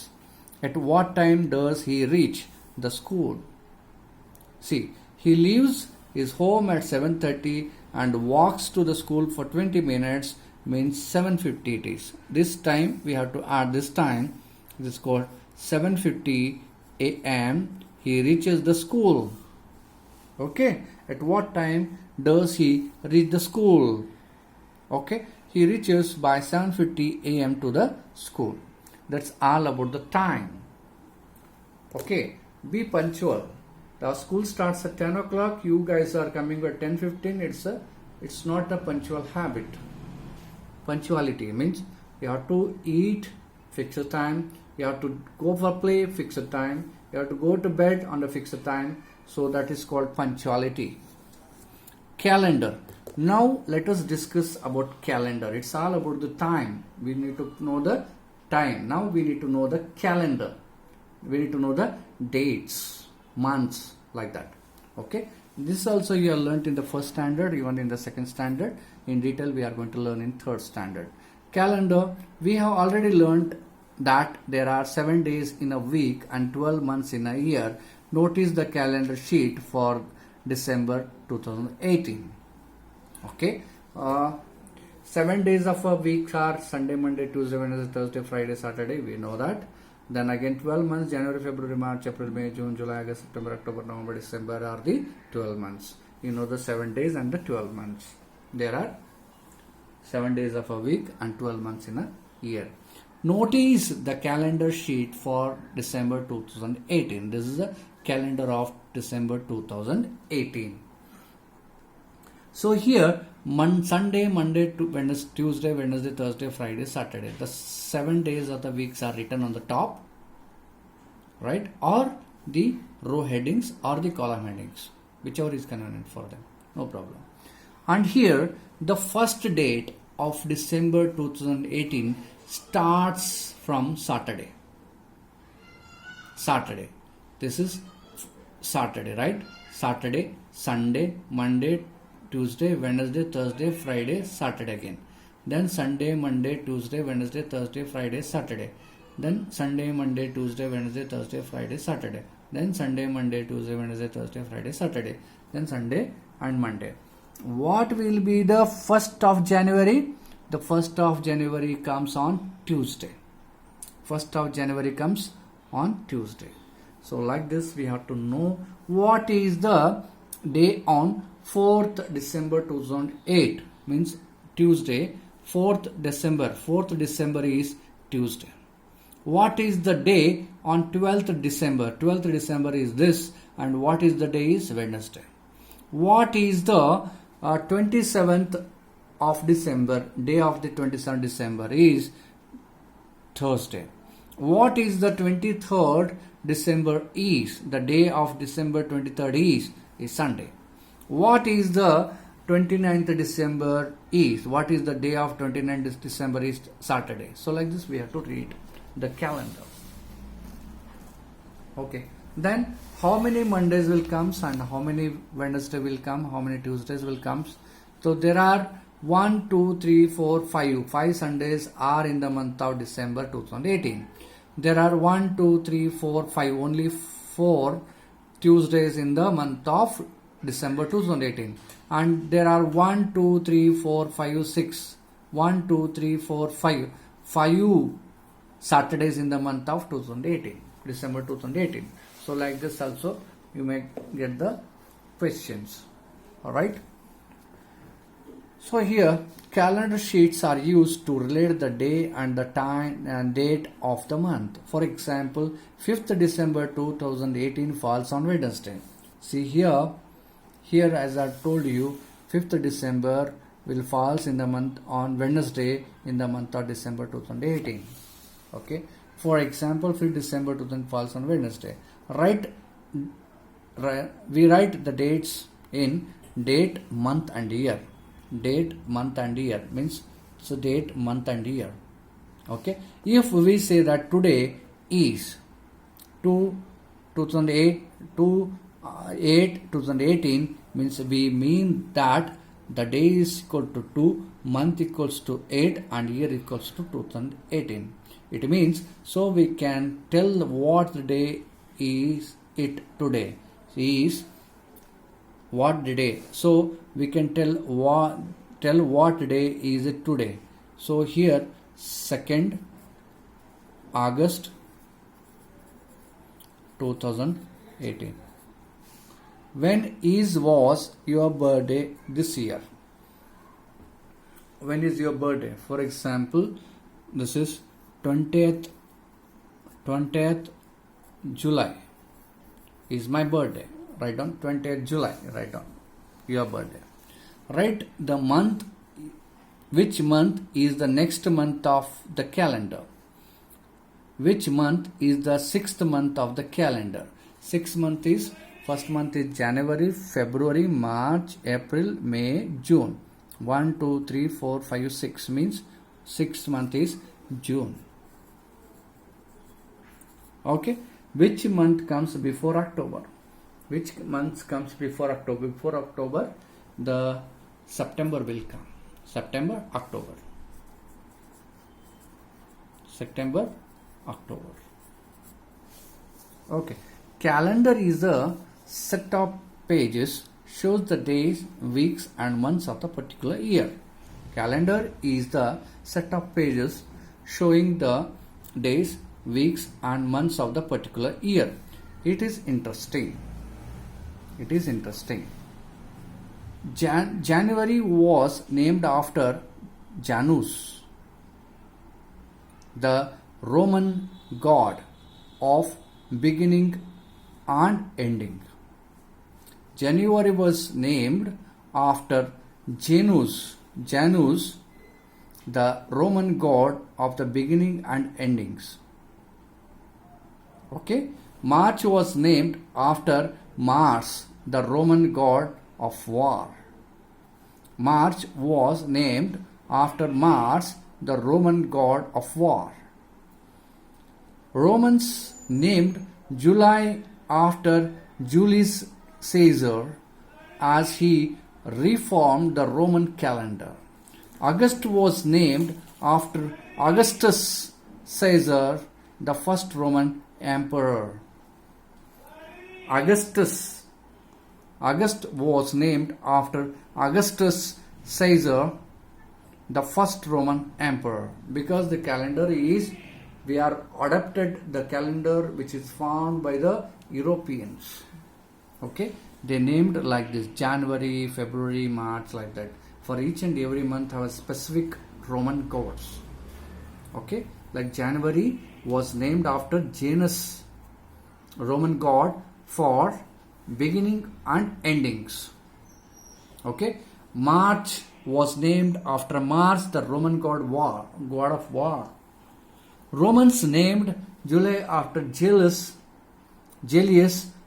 At what time does he reach the school? See, he leaves his home at 7:30 and walks to the school for 20 minutes, means 7:50 it is. This time we have to add this time. It is called 7:50 AM. He reaches the school. Okay. At what time does he reach the school? Okay. He reaches by 7:50 AM to the school. That's all about the time. Okay. Be punctual. The school starts at 10 o'clock. You guys are coming at 10:15. It's It's not a punctual habit. Punctuality means you have to eat fixed time, you have to go for play fixed time, you have to go to bed on a fixed time. So that is called punctuality. Calendar. Now let us discuss about calendar. It's all about the time. We need to know the time. Now we need to know the calendar. We need to know the dates, months, like that. Okay. This also you have learnt in the first standard, even in the second standard. In detail we are going to learn in third standard. Calendar, we have already learnt that there are 7 days in a week and 12 months in a year. Notice the calendar sheet for December 2018. Okay. 7 days of a week are Sunday, Monday, Tuesday, Wednesday, Thursday, Friday, Saturday. We know that. Then again 12 months, January, February, March, April, May, June, July, August, September, October, November, December are the 12 months. You know the 7 days and the 12 months. There are 7 days of a week and 12 months in a year. Notice the calendar sheet for December 2018. This is the calendar of December 2018. So here Sunday, Monday, Wednesday, Tuesday, Wednesday, Thursday, Friday, Saturday. The 7 days of the weeks are written on the top, right? Or the row headings or the column headings, whichever is convenient for them. No problem. And here the first date of December 2018 starts from Saturday. Saturday. This is Saturday, right? Saturday, Sunday, Monday, Tuesday, Wednesday, Thursday, Friday, Saturday again. Then Sunday, Monday, Tuesday, Wednesday, Thursday, Friday, Saturday. Then Sunday, Monday, Tuesday, Wednesday, Thursday, Friday, Saturday. Then Sunday, Monday, Tuesday, Wednesday, Thursday, Friday, Saturday. Then Sunday and Monday. What will be the 1st of January? The 1st of January comes on Tuesday. 1st of January comes on Tuesday. So like this we have to know what is the day on 4th December 2008, means Tuesday. 4th December is Tuesday. What is the day on 12th December? 12th December is this, and what is the day is Wednesday. What is the 27th of December? Day of the 27th December is Thursday. What is the 23rd December is? The day of December 23rd is Sunday. What is the 29th December is? What is the day of 29th December is? Saturday. So like this we have to read the calendar. Okay. Then how many Mondays will come and how many Wednesday will come, how many Tuesdays will come. So there are 1, 2, 3, 4, 5. 5 Sundays are in the month of December 2018. There are 1, 2, 3, 4, 5. Only 4 Tuesdays in the month of December 2018. And there are 1, 2, 3, 4, 5, 6. 1, 2, 3, 4, 5. 5 Saturdays in the month of 2018. December 2018. So like this also you may get the questions. Alright. So here calendar sheets are used to relate the day and the time and date of the month. For example, 5th December 2018 falls on Wednesday. See here as I told you, 5th December will falls in the month on Wednesday in the month of December 2018. Okay. For example, 5th December 2000 falls on Wednesday. We write the dates in date, month and year. Date, month and year means so date, month and year. Okay. If we say that today is 2018 means we mean that the day is equal to 2, month equals to 8 and year equals to 2018. It means so we can tell what the day is it today. Is what the day. So we can tell what day is it today. So here 2nd August 2018. When was your birthday this year? When is your birthday? For example, this is 20th July is my birthday. Write down 20th July. Write down your birthday. Write the month, which month is the next month of the calendar. Which month is the sixth month of the calendar? Sixth month is, first month is January, February, March, April, May, June. 1, 2, 3, 4, 5, 6 means sixth month is June. Okay. Which month comes before October? Which month comes before October? Before October, the September will come. September, October. September, October. Okay. Calendar is a set of pages, shows the days, weeks and months of the particular year. Calendar is the set of pages showing the days, weeks and months of the particular year. It is interesting. It is interesting. January was named after Janus, the Roman god of beginning and ending. January was named after Janus, the Roman god of the beginning and endings. Okay. March was named after Mars, the Roman god of war. March was named after Mars, the Roman god of war. Romans named July after Julius Caesar as he reformed the Roman calendar. August was named after Augustus Caesar, the first Roman emperor. August was named after Augustus Caesar, the first Roman emperor. Because the calendar is, we are adapted the calendar which is found by the Europeans. Okay, they named like this: January, February, March, like that. For each and every month have a specific Roman gods. Okay, like January was named after Janus, Roman god for beginning and endings. Okay, March was named after Mars, the Roman god of war. Romans named July after Julius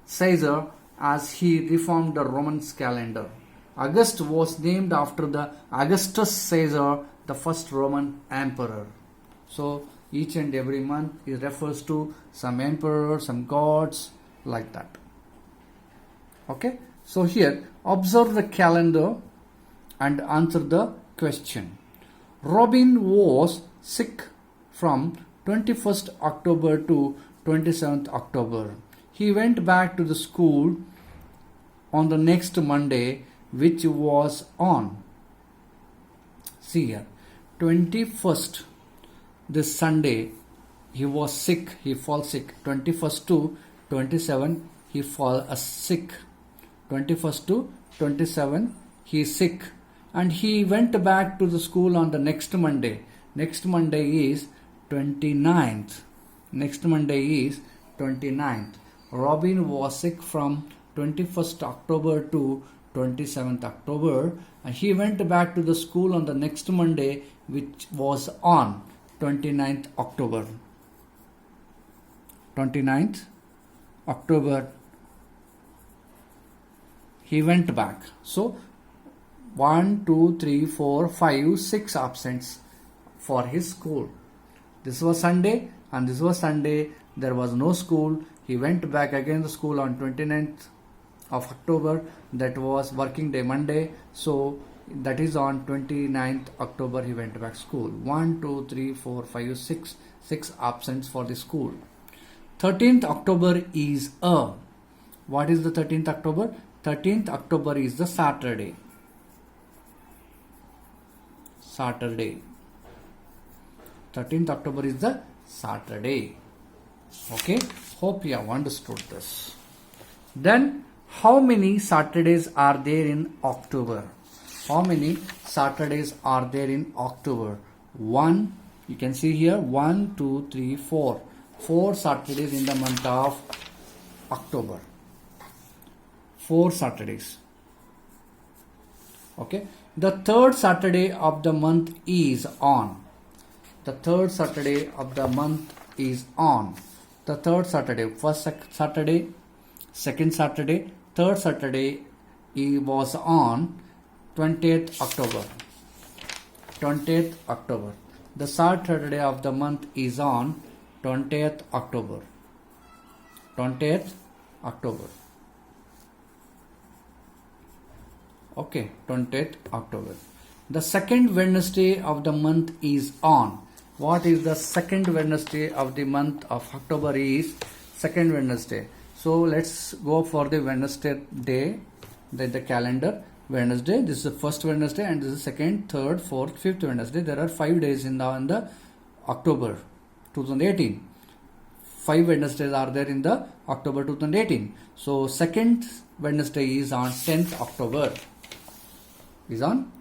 Caesar as he reformed the Roman calendar. August was named after the Augustus Caesar, the first Roman emperor. So each and every month it refers to some emperor, some gods, like that. Okay, so here observe the calendar and answer the question. Robin was sick from 21st October to 27th October. He went back to the school on the next Monday, which was on, see here, 21st, this Sunday, he was sick, he falls sick. 21st to 27, he fall sick. 21st to 27, he is sick. And he went back to the school on the next Monday. Next Monday is 29th. Next Monday is 29th. Robin was sick from 21st October to 27th October. And he went back to the school on the next Monday, which was on 29th October. 29th October, he went back. So 1, 2, 3, 4, 5, 6 absents for his school. This was Sunday and this was Sunday. There was no school. He went back again to school on 29th of October. That was working day, Monday. So that is on 29th October he went back school. 1, 2, 3, 4, 5, 6. 6 absents for the school. 13th October is a. What is the 13th October? 13th October is the Saturday. Saturday. 13th October is the Saturday. Okay. Hope you have understood this. Then how many Saturdays are there in October? How many Saturdays are there in October? 1. You can see here 1, 2, 3, 4. 4 Saturdays in the month of October. 4 Saturdays. Okay. The third Saturday of the month is on. The third Saturday of the month is on. The third Saturday, first Saturday, second Saturday, third Saturday was on 20th October. 20th October. The third Saturday of the month is on 20th October. 20th October. Okay, 20th October. The second Wednesday of the month is on. What is the second Wednesday of the month of October is second Wednesday. So let's go for the Wednesday day, the calendar. Wednesday, this is the first Wednesday and this is second, third, fourth, fifth Wednesday. There are 5 days in the October 2018. 5 Wednesdays are there in the October 2018. So second Wednesday is on 10th October. Is on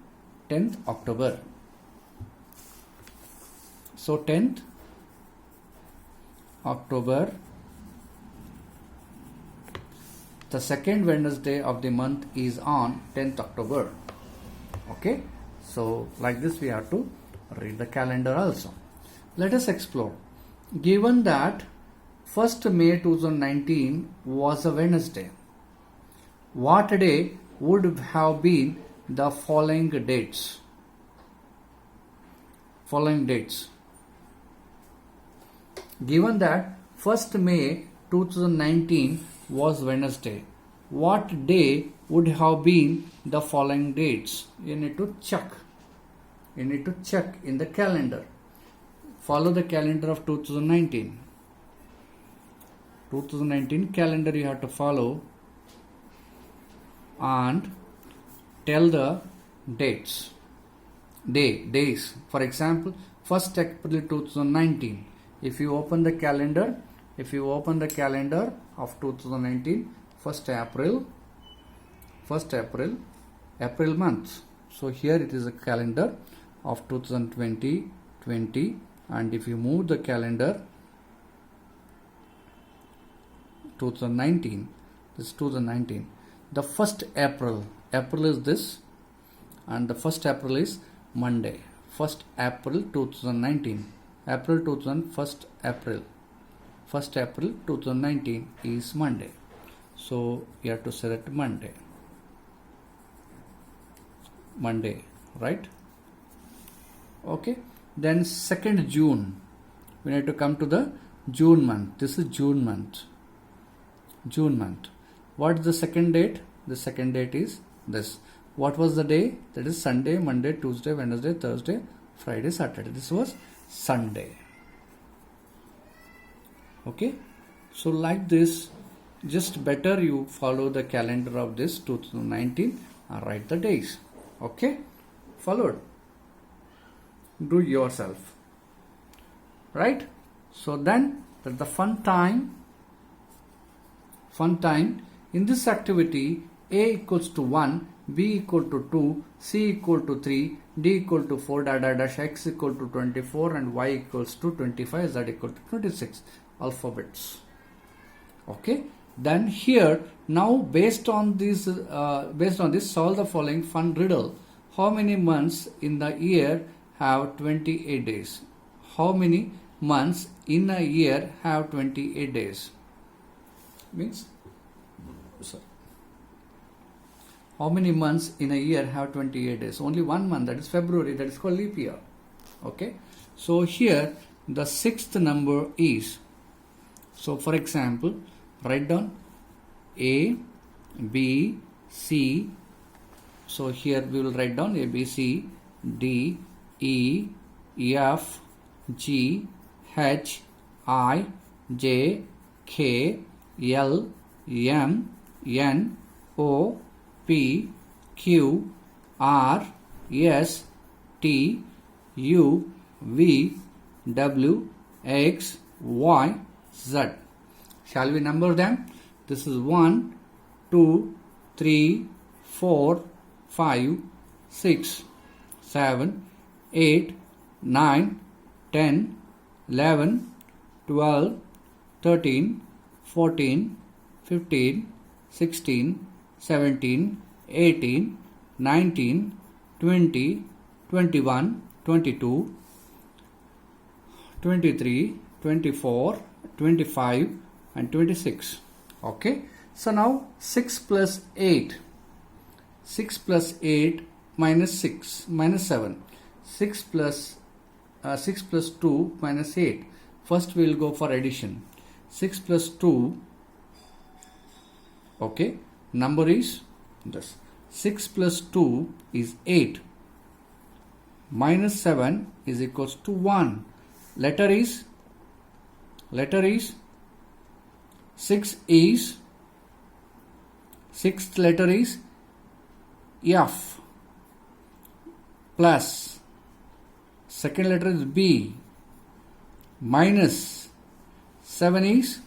10th October. So 10th October, the second Wednesday of the month is on 10th October. Okay, so like this we have to read the calendar also. Let us explore. Given that 1st May 2019 was a Wednesday, what day would have been the following dates? Following dates. Given that 1st May 2019 was Wednesday, what day would have been the following dates? You need to check. You need to check in the calendar. Follow the calendar of 2019. 2019 calendar you have to follow and tell the dates. Days. For example, 1st April 2019. If you open the calendar of 2019, 1st April, April month. So here it is a calendar of 2020, and if you move the calendar 2019, this is 2019. The 1st April is this, and the 1st April is Monday. 1st April 2019. April 1st April 2019 is Monday. So you have to select Monday, right? Okay. Then 2nd June, we need to come to the June month. This is June month. What is the second date? The second date is this. What was the day? That is Sunday, Monday, Tuesday, Wednesday, Thursday, Friday, Saturday. This was Sunday. Okay. So like this, just better you follow the calendar of this 2019 and write the days. Okay. Followed. Do yourself. Right. So then that's the fun time. In this activity, A equals to 1, B equal to 2, C equal to 3, D equal to 4, X equal to 24, and Y equals to 25, Z equal to 26 alphabets. Okay. Then here, now based on this, solve the following fun riddle. How many months in the year have 28 days? How many months in a year have 28 days? Means, sorry. How many months in a year have 28 days? Only one month, that is February, that is called leap year. Okay. So here the 6th number is, so for example, write down A, B, C. So here we will write down A, B, C, D, E, F, G, H, I, J, K, L, M, N, O, P, Q, R, S, T, U, V, W, X, Y, Z. Shall we number them? This is 1, 2, 3, 4, 5, 6, 7, 8, 9, 10, 11, 12, 13, 14, 15, 16, 17, 18, 19, 20, 21, 22, 23, 24, 25 and 26. Okay. So now 6 plus 8. 6 plus 8 minus 6 minus 7. 6 plus 2 minus 8. First we will go for addition. 6 plus 2. Okay. Number is this. 6 plus 2 is 8. Minus 7 is equals to 1. Letter is 6 is, sixth letter is F, plus second letter is B, minus 7 is,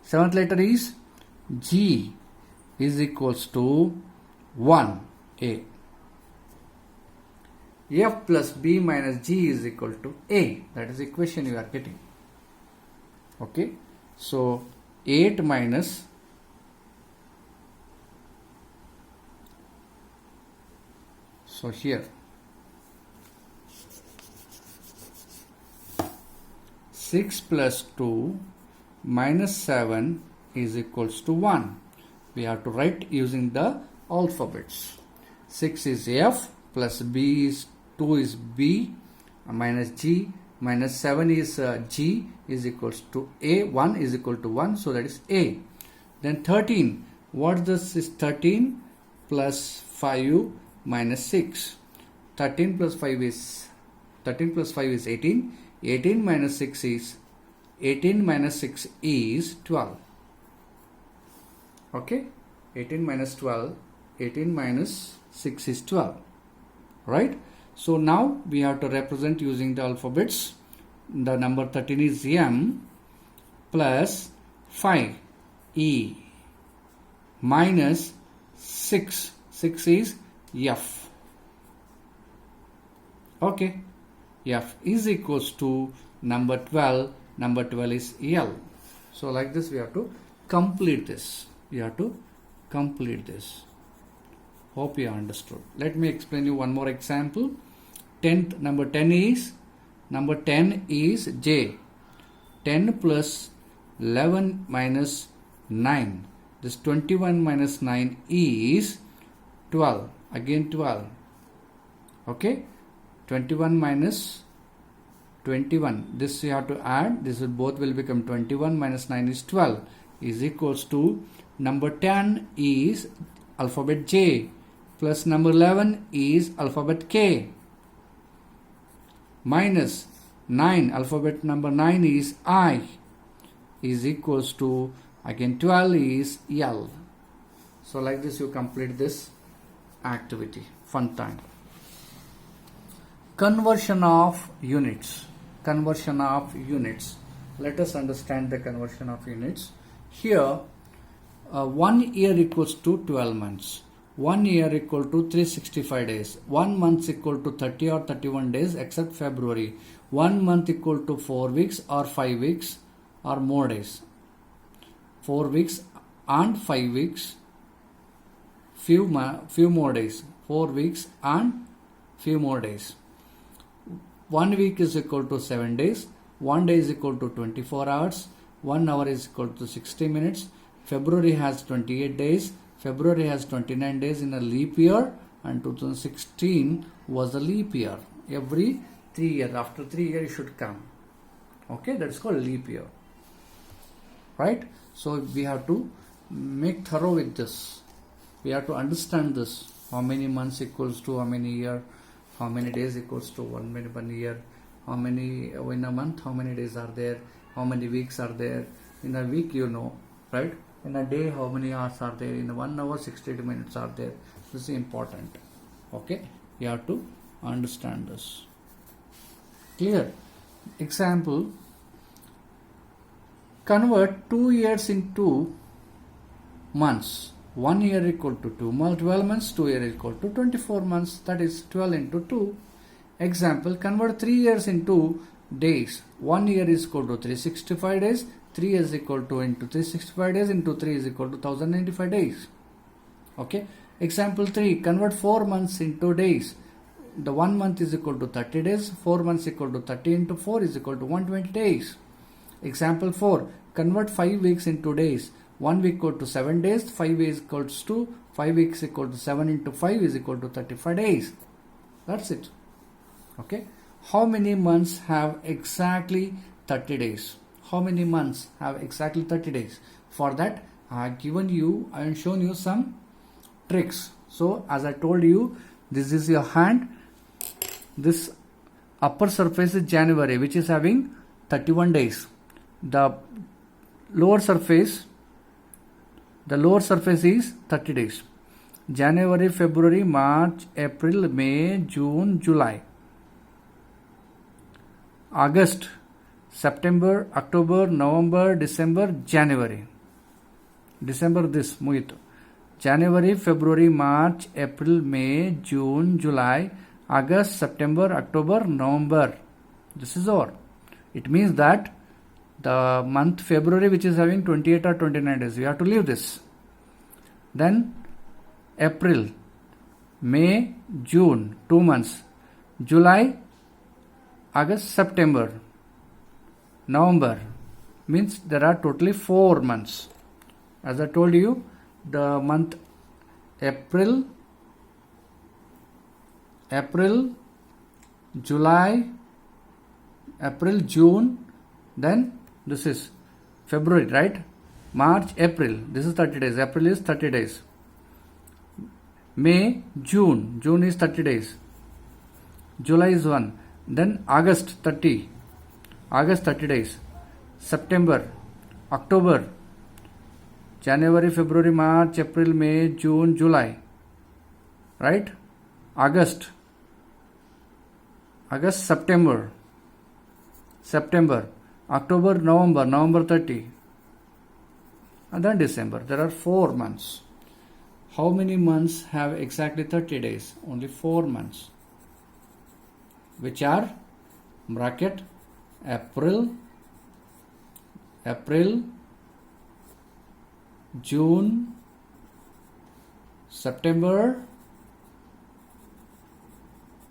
seventh letter is G, is equals to 1. A. F plus B minus G is equal to A. That is the equation you are getting. Okay. So 8 minus here 6 plus 2 minus 7 is equals to 1. We have to write using the alphabets. 6 is F plus B is 2 is B minus G minus 7 is G is equals to A. 1 is equal to 1. So that is A. Then 13. What this is 13 plus 5 minus 6. 13 plus 5 is 18. 18 minus 6 is 12. Okay. 18 minus 12. 18 minus 6 is 12. Right. So now we have to represent using the alphabets. The number 13 is M plus 5 E minus 6. 6 is F. Okay. F is equals to number 12. Number 12 is L. So like this we have to complete this. Hope you understood. Let me explain you one more example. Number 10 is J. 10 plus 11 minus 9. This 21 minus 9 is 12. Again 12. Okay. 21 minus 21. This you have to add. This will both will become 21 minus 9 is 12 is equals to number 10 is alphabet J plus number 11 is alphabet K minus 9 alphabet number 9 is I is equals to again 12 is L. So like this you complete this activity. Fun time. Conversion of units. Let us understand the conversion of units. Here 1 year equals to 12 months. 1 year equal to 365 days. 1 month equal to 30 or 31 days except February. 1 month equal to 4 weeks or 5 weeks or more days. 4 weeks and 5 weeks. Few more days. 4 weeks and few more days. 1 week is equal to 7 days. 1 day is equal to 24 hours. 1 hour is equal to 60 minutes. February has 28 days. February has 29 days in a leap year, and 2016 was a leap year. Every 3 years, after 3 years it should come. Okay, that's called leap year. Right? So we have to make thorough with this. We have to understand this. How many months equals to how many year, how many days equals to 1 year, how many in a month, how many days are there, how many weeks are there. In a week, you know, right? In a day, how many hours are there? In 1 hour, 60 minutes are there. This is important. Okay? You have to understand this. Clear? Example. Convert 2 years into months. 1 year equal to 12 months. 2 years equal to 24 months. That is 12 into 2. Example. Convert 3 years into days. 1 year is equal to 365 days. 3 is equal to into 365 days into 3 is equal to 1095 days. Okay. Example 3, convert 4 months into days. The 1 month is equal to 30 days, 4 months equal to 30 into 4 is equal to 120 days. Example 4, convert 5 weeks into days. 1 week equal to 7 days, 5 weeks equals to 5 weeks equal to 7 into 5 is equal to 35 days. That's it. Okay. How many months have exactly 30 days? How many months have exactly 30 days? For that, I have shown you some tricks. So, as I told you, this is your hand. This upper surface is January, which is having 31 days. The lower surface is 30 days. January, February, March, April, May, June, July, August, September, October, November, December, January. December this Mohit. January, February, March, April, May, June, July, August, September, October, November. This is all. It means that the month February, which is having 28 or 29 days, we have to leave this. Then April, May, June, 2 months. July, August, September, November. Means there are totally 4 months. As I told you, the month April, June, then this is February, right? March, April, this is 30 days. April is 30 days. May, June is 30 days. July is 1. Then August 30 days. September, October, January, February, March, April, May, June, July, right? August, September, October, November 30, and then December. There are 4 months. How many months have exactly 30 days? Only 4 months, which are bracket April, June, September,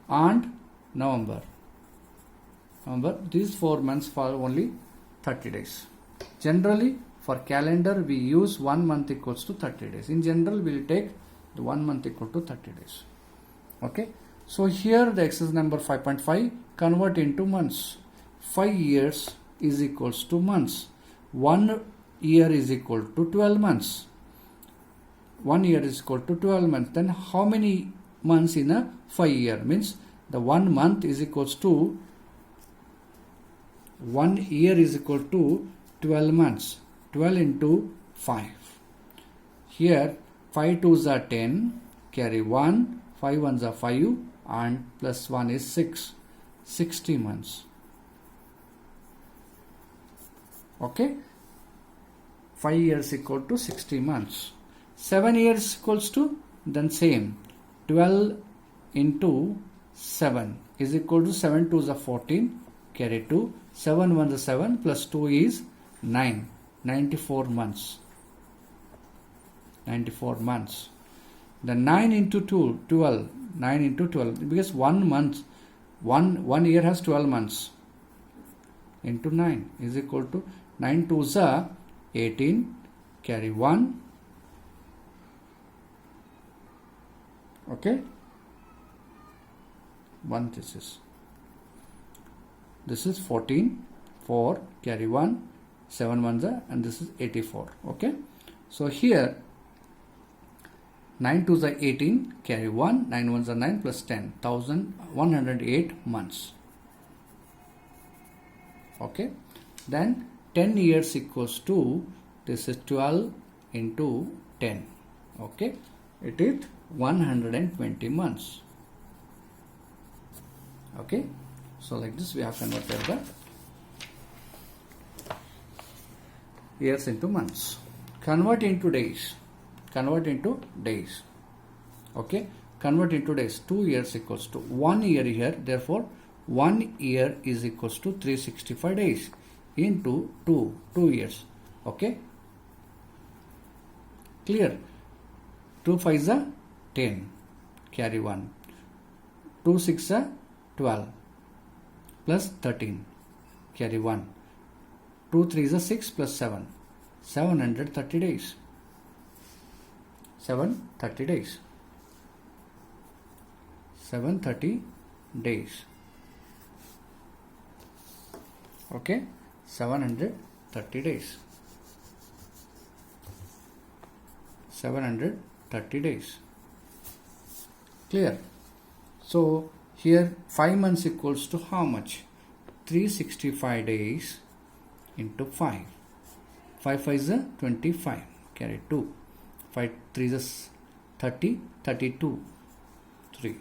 and November. These 4 months for only 30 days. Generally, for calendar, we use 1 month equals to 30 days. In general, we will take the 1 month equal to 30 days. Okay. So here the exercise number 5.5, convert into months. 5 years is equals to months. 1 year is equal to 12 months. 1 year is equal to 12 months. Then how many months in a 5 year? Means the 1 month is equals to 1 year is equal to 12 months. 12 into 5. Here 5 2s are 10, carry 1, 5 1s are 5, and plus 1 is 6. 60 months. Okay. 5 years equal to 60 months. 7 years equals to, then same, 12 into 7 is equal to 7 2s are 14, carry 2, 7 1s are 7, plus 2 is 9, 94 months. 94 months. Then 9 into 2, 12, 9 into 12, because 1 month, one year has 12 months, into 9 is equal to 9 2s are 18, carry 1. Okay. 1 this is 14, 4, carry 1, 7 1s are, and this is 84. Okay. So here 9 2s are 18, carry 1, 9 1s are 9, plus 10, 1108 months. Okay. Then 10 years equals to, this is 12 into 10. Okay. It is 120 months. Okay. So like this we have converted the years into months. Convert into days. Okay. Convert into days. 2 years equals to 1 year here. Therefore 1 year is equals to 365 days into 2 years. Okay. Clear. 2 5s are 10, carry 1. 2 6 are 12, plus 13, carry 1. 2 3 is 6 plus 7, 730 days. 730 days. 730 days. Okay, 730 days. 730 days. Clear? So here 5 months equals to how much? 365 days into 5. 5 5 is 25. Carry 2. 5 3 is 30. 32. 3.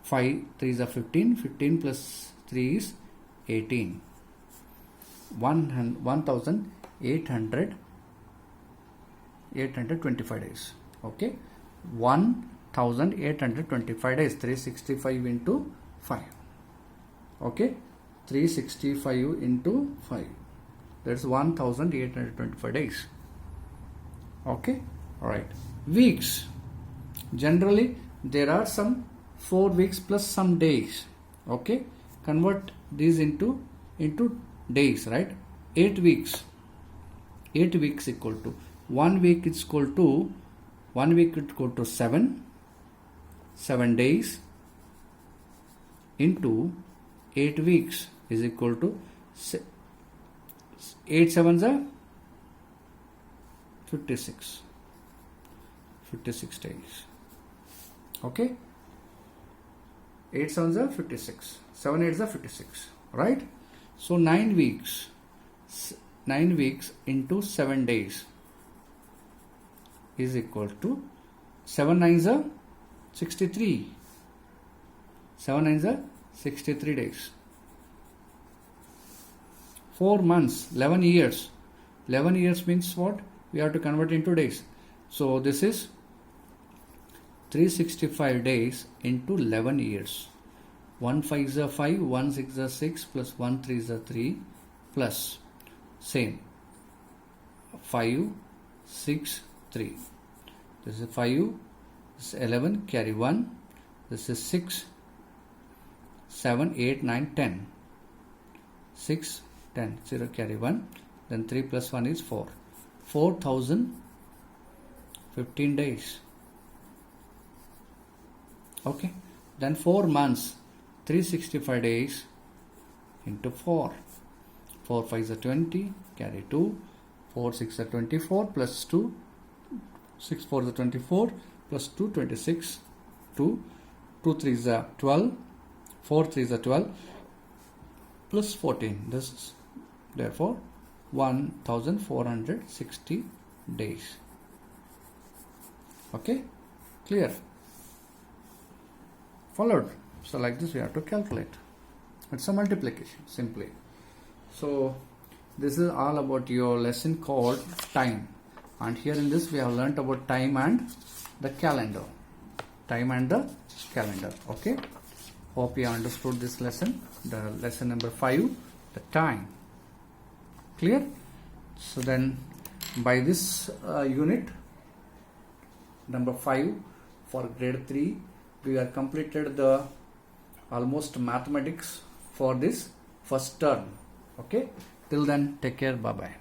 5 3 is 15. 15 plus 3 is 18. 1,825 days. Okay, 1,825 days. 365 into 5. Okay, 365 into 5. That's 1,825 days. Okay, all right. Weeks. Generally, there are some 4 weeks plus some days. Okay, convert these into days, right? 8 weeks. 8 weeks equal to 1 week is equal to 1 week is equal to 7 days into 8 weeks is equal to 8 sevens are 56 days. Okay, 8 sevens are 56, 7 eights are 56, right? So 9 weeks into 7 days is equal to 7 nines are 63. 7 nines are 63 days. 4 months, 11 years. 11 years means what? We have to convert into days. So this is 365 days into 11 years. 1 5 is 5, 1 6 is 6, plus 1 3 is 3, plus same 5 6 3. This is 5, this is 11, carry 1. This is 6 7 8 9 10. 6 10 0, carry 1. Then 3 plus 1 is 4. 4,015 days. Okay, then 4 months, 365 days into 4. 4 5 is 20, carry 2. 4 6 is 24, plus 2. 6 4 is 24, plus 2 26. 2 3 is 12. 4 3 is 12, plus 14. This is therefore 1,460 days. Okay, clear? Followed? So like this we have to calculate. It's a multiplication simply. So this is all about your lesson called time, and here in this we have learnt about time and the calendar. Time and the calendar. Okay, hope you understood this lesson, the lesson number 5, the time. Clear? So then by this unit number 5 for grade 3 we have completed the almost mathematics for this first term. Okay, till then take care, bye bye.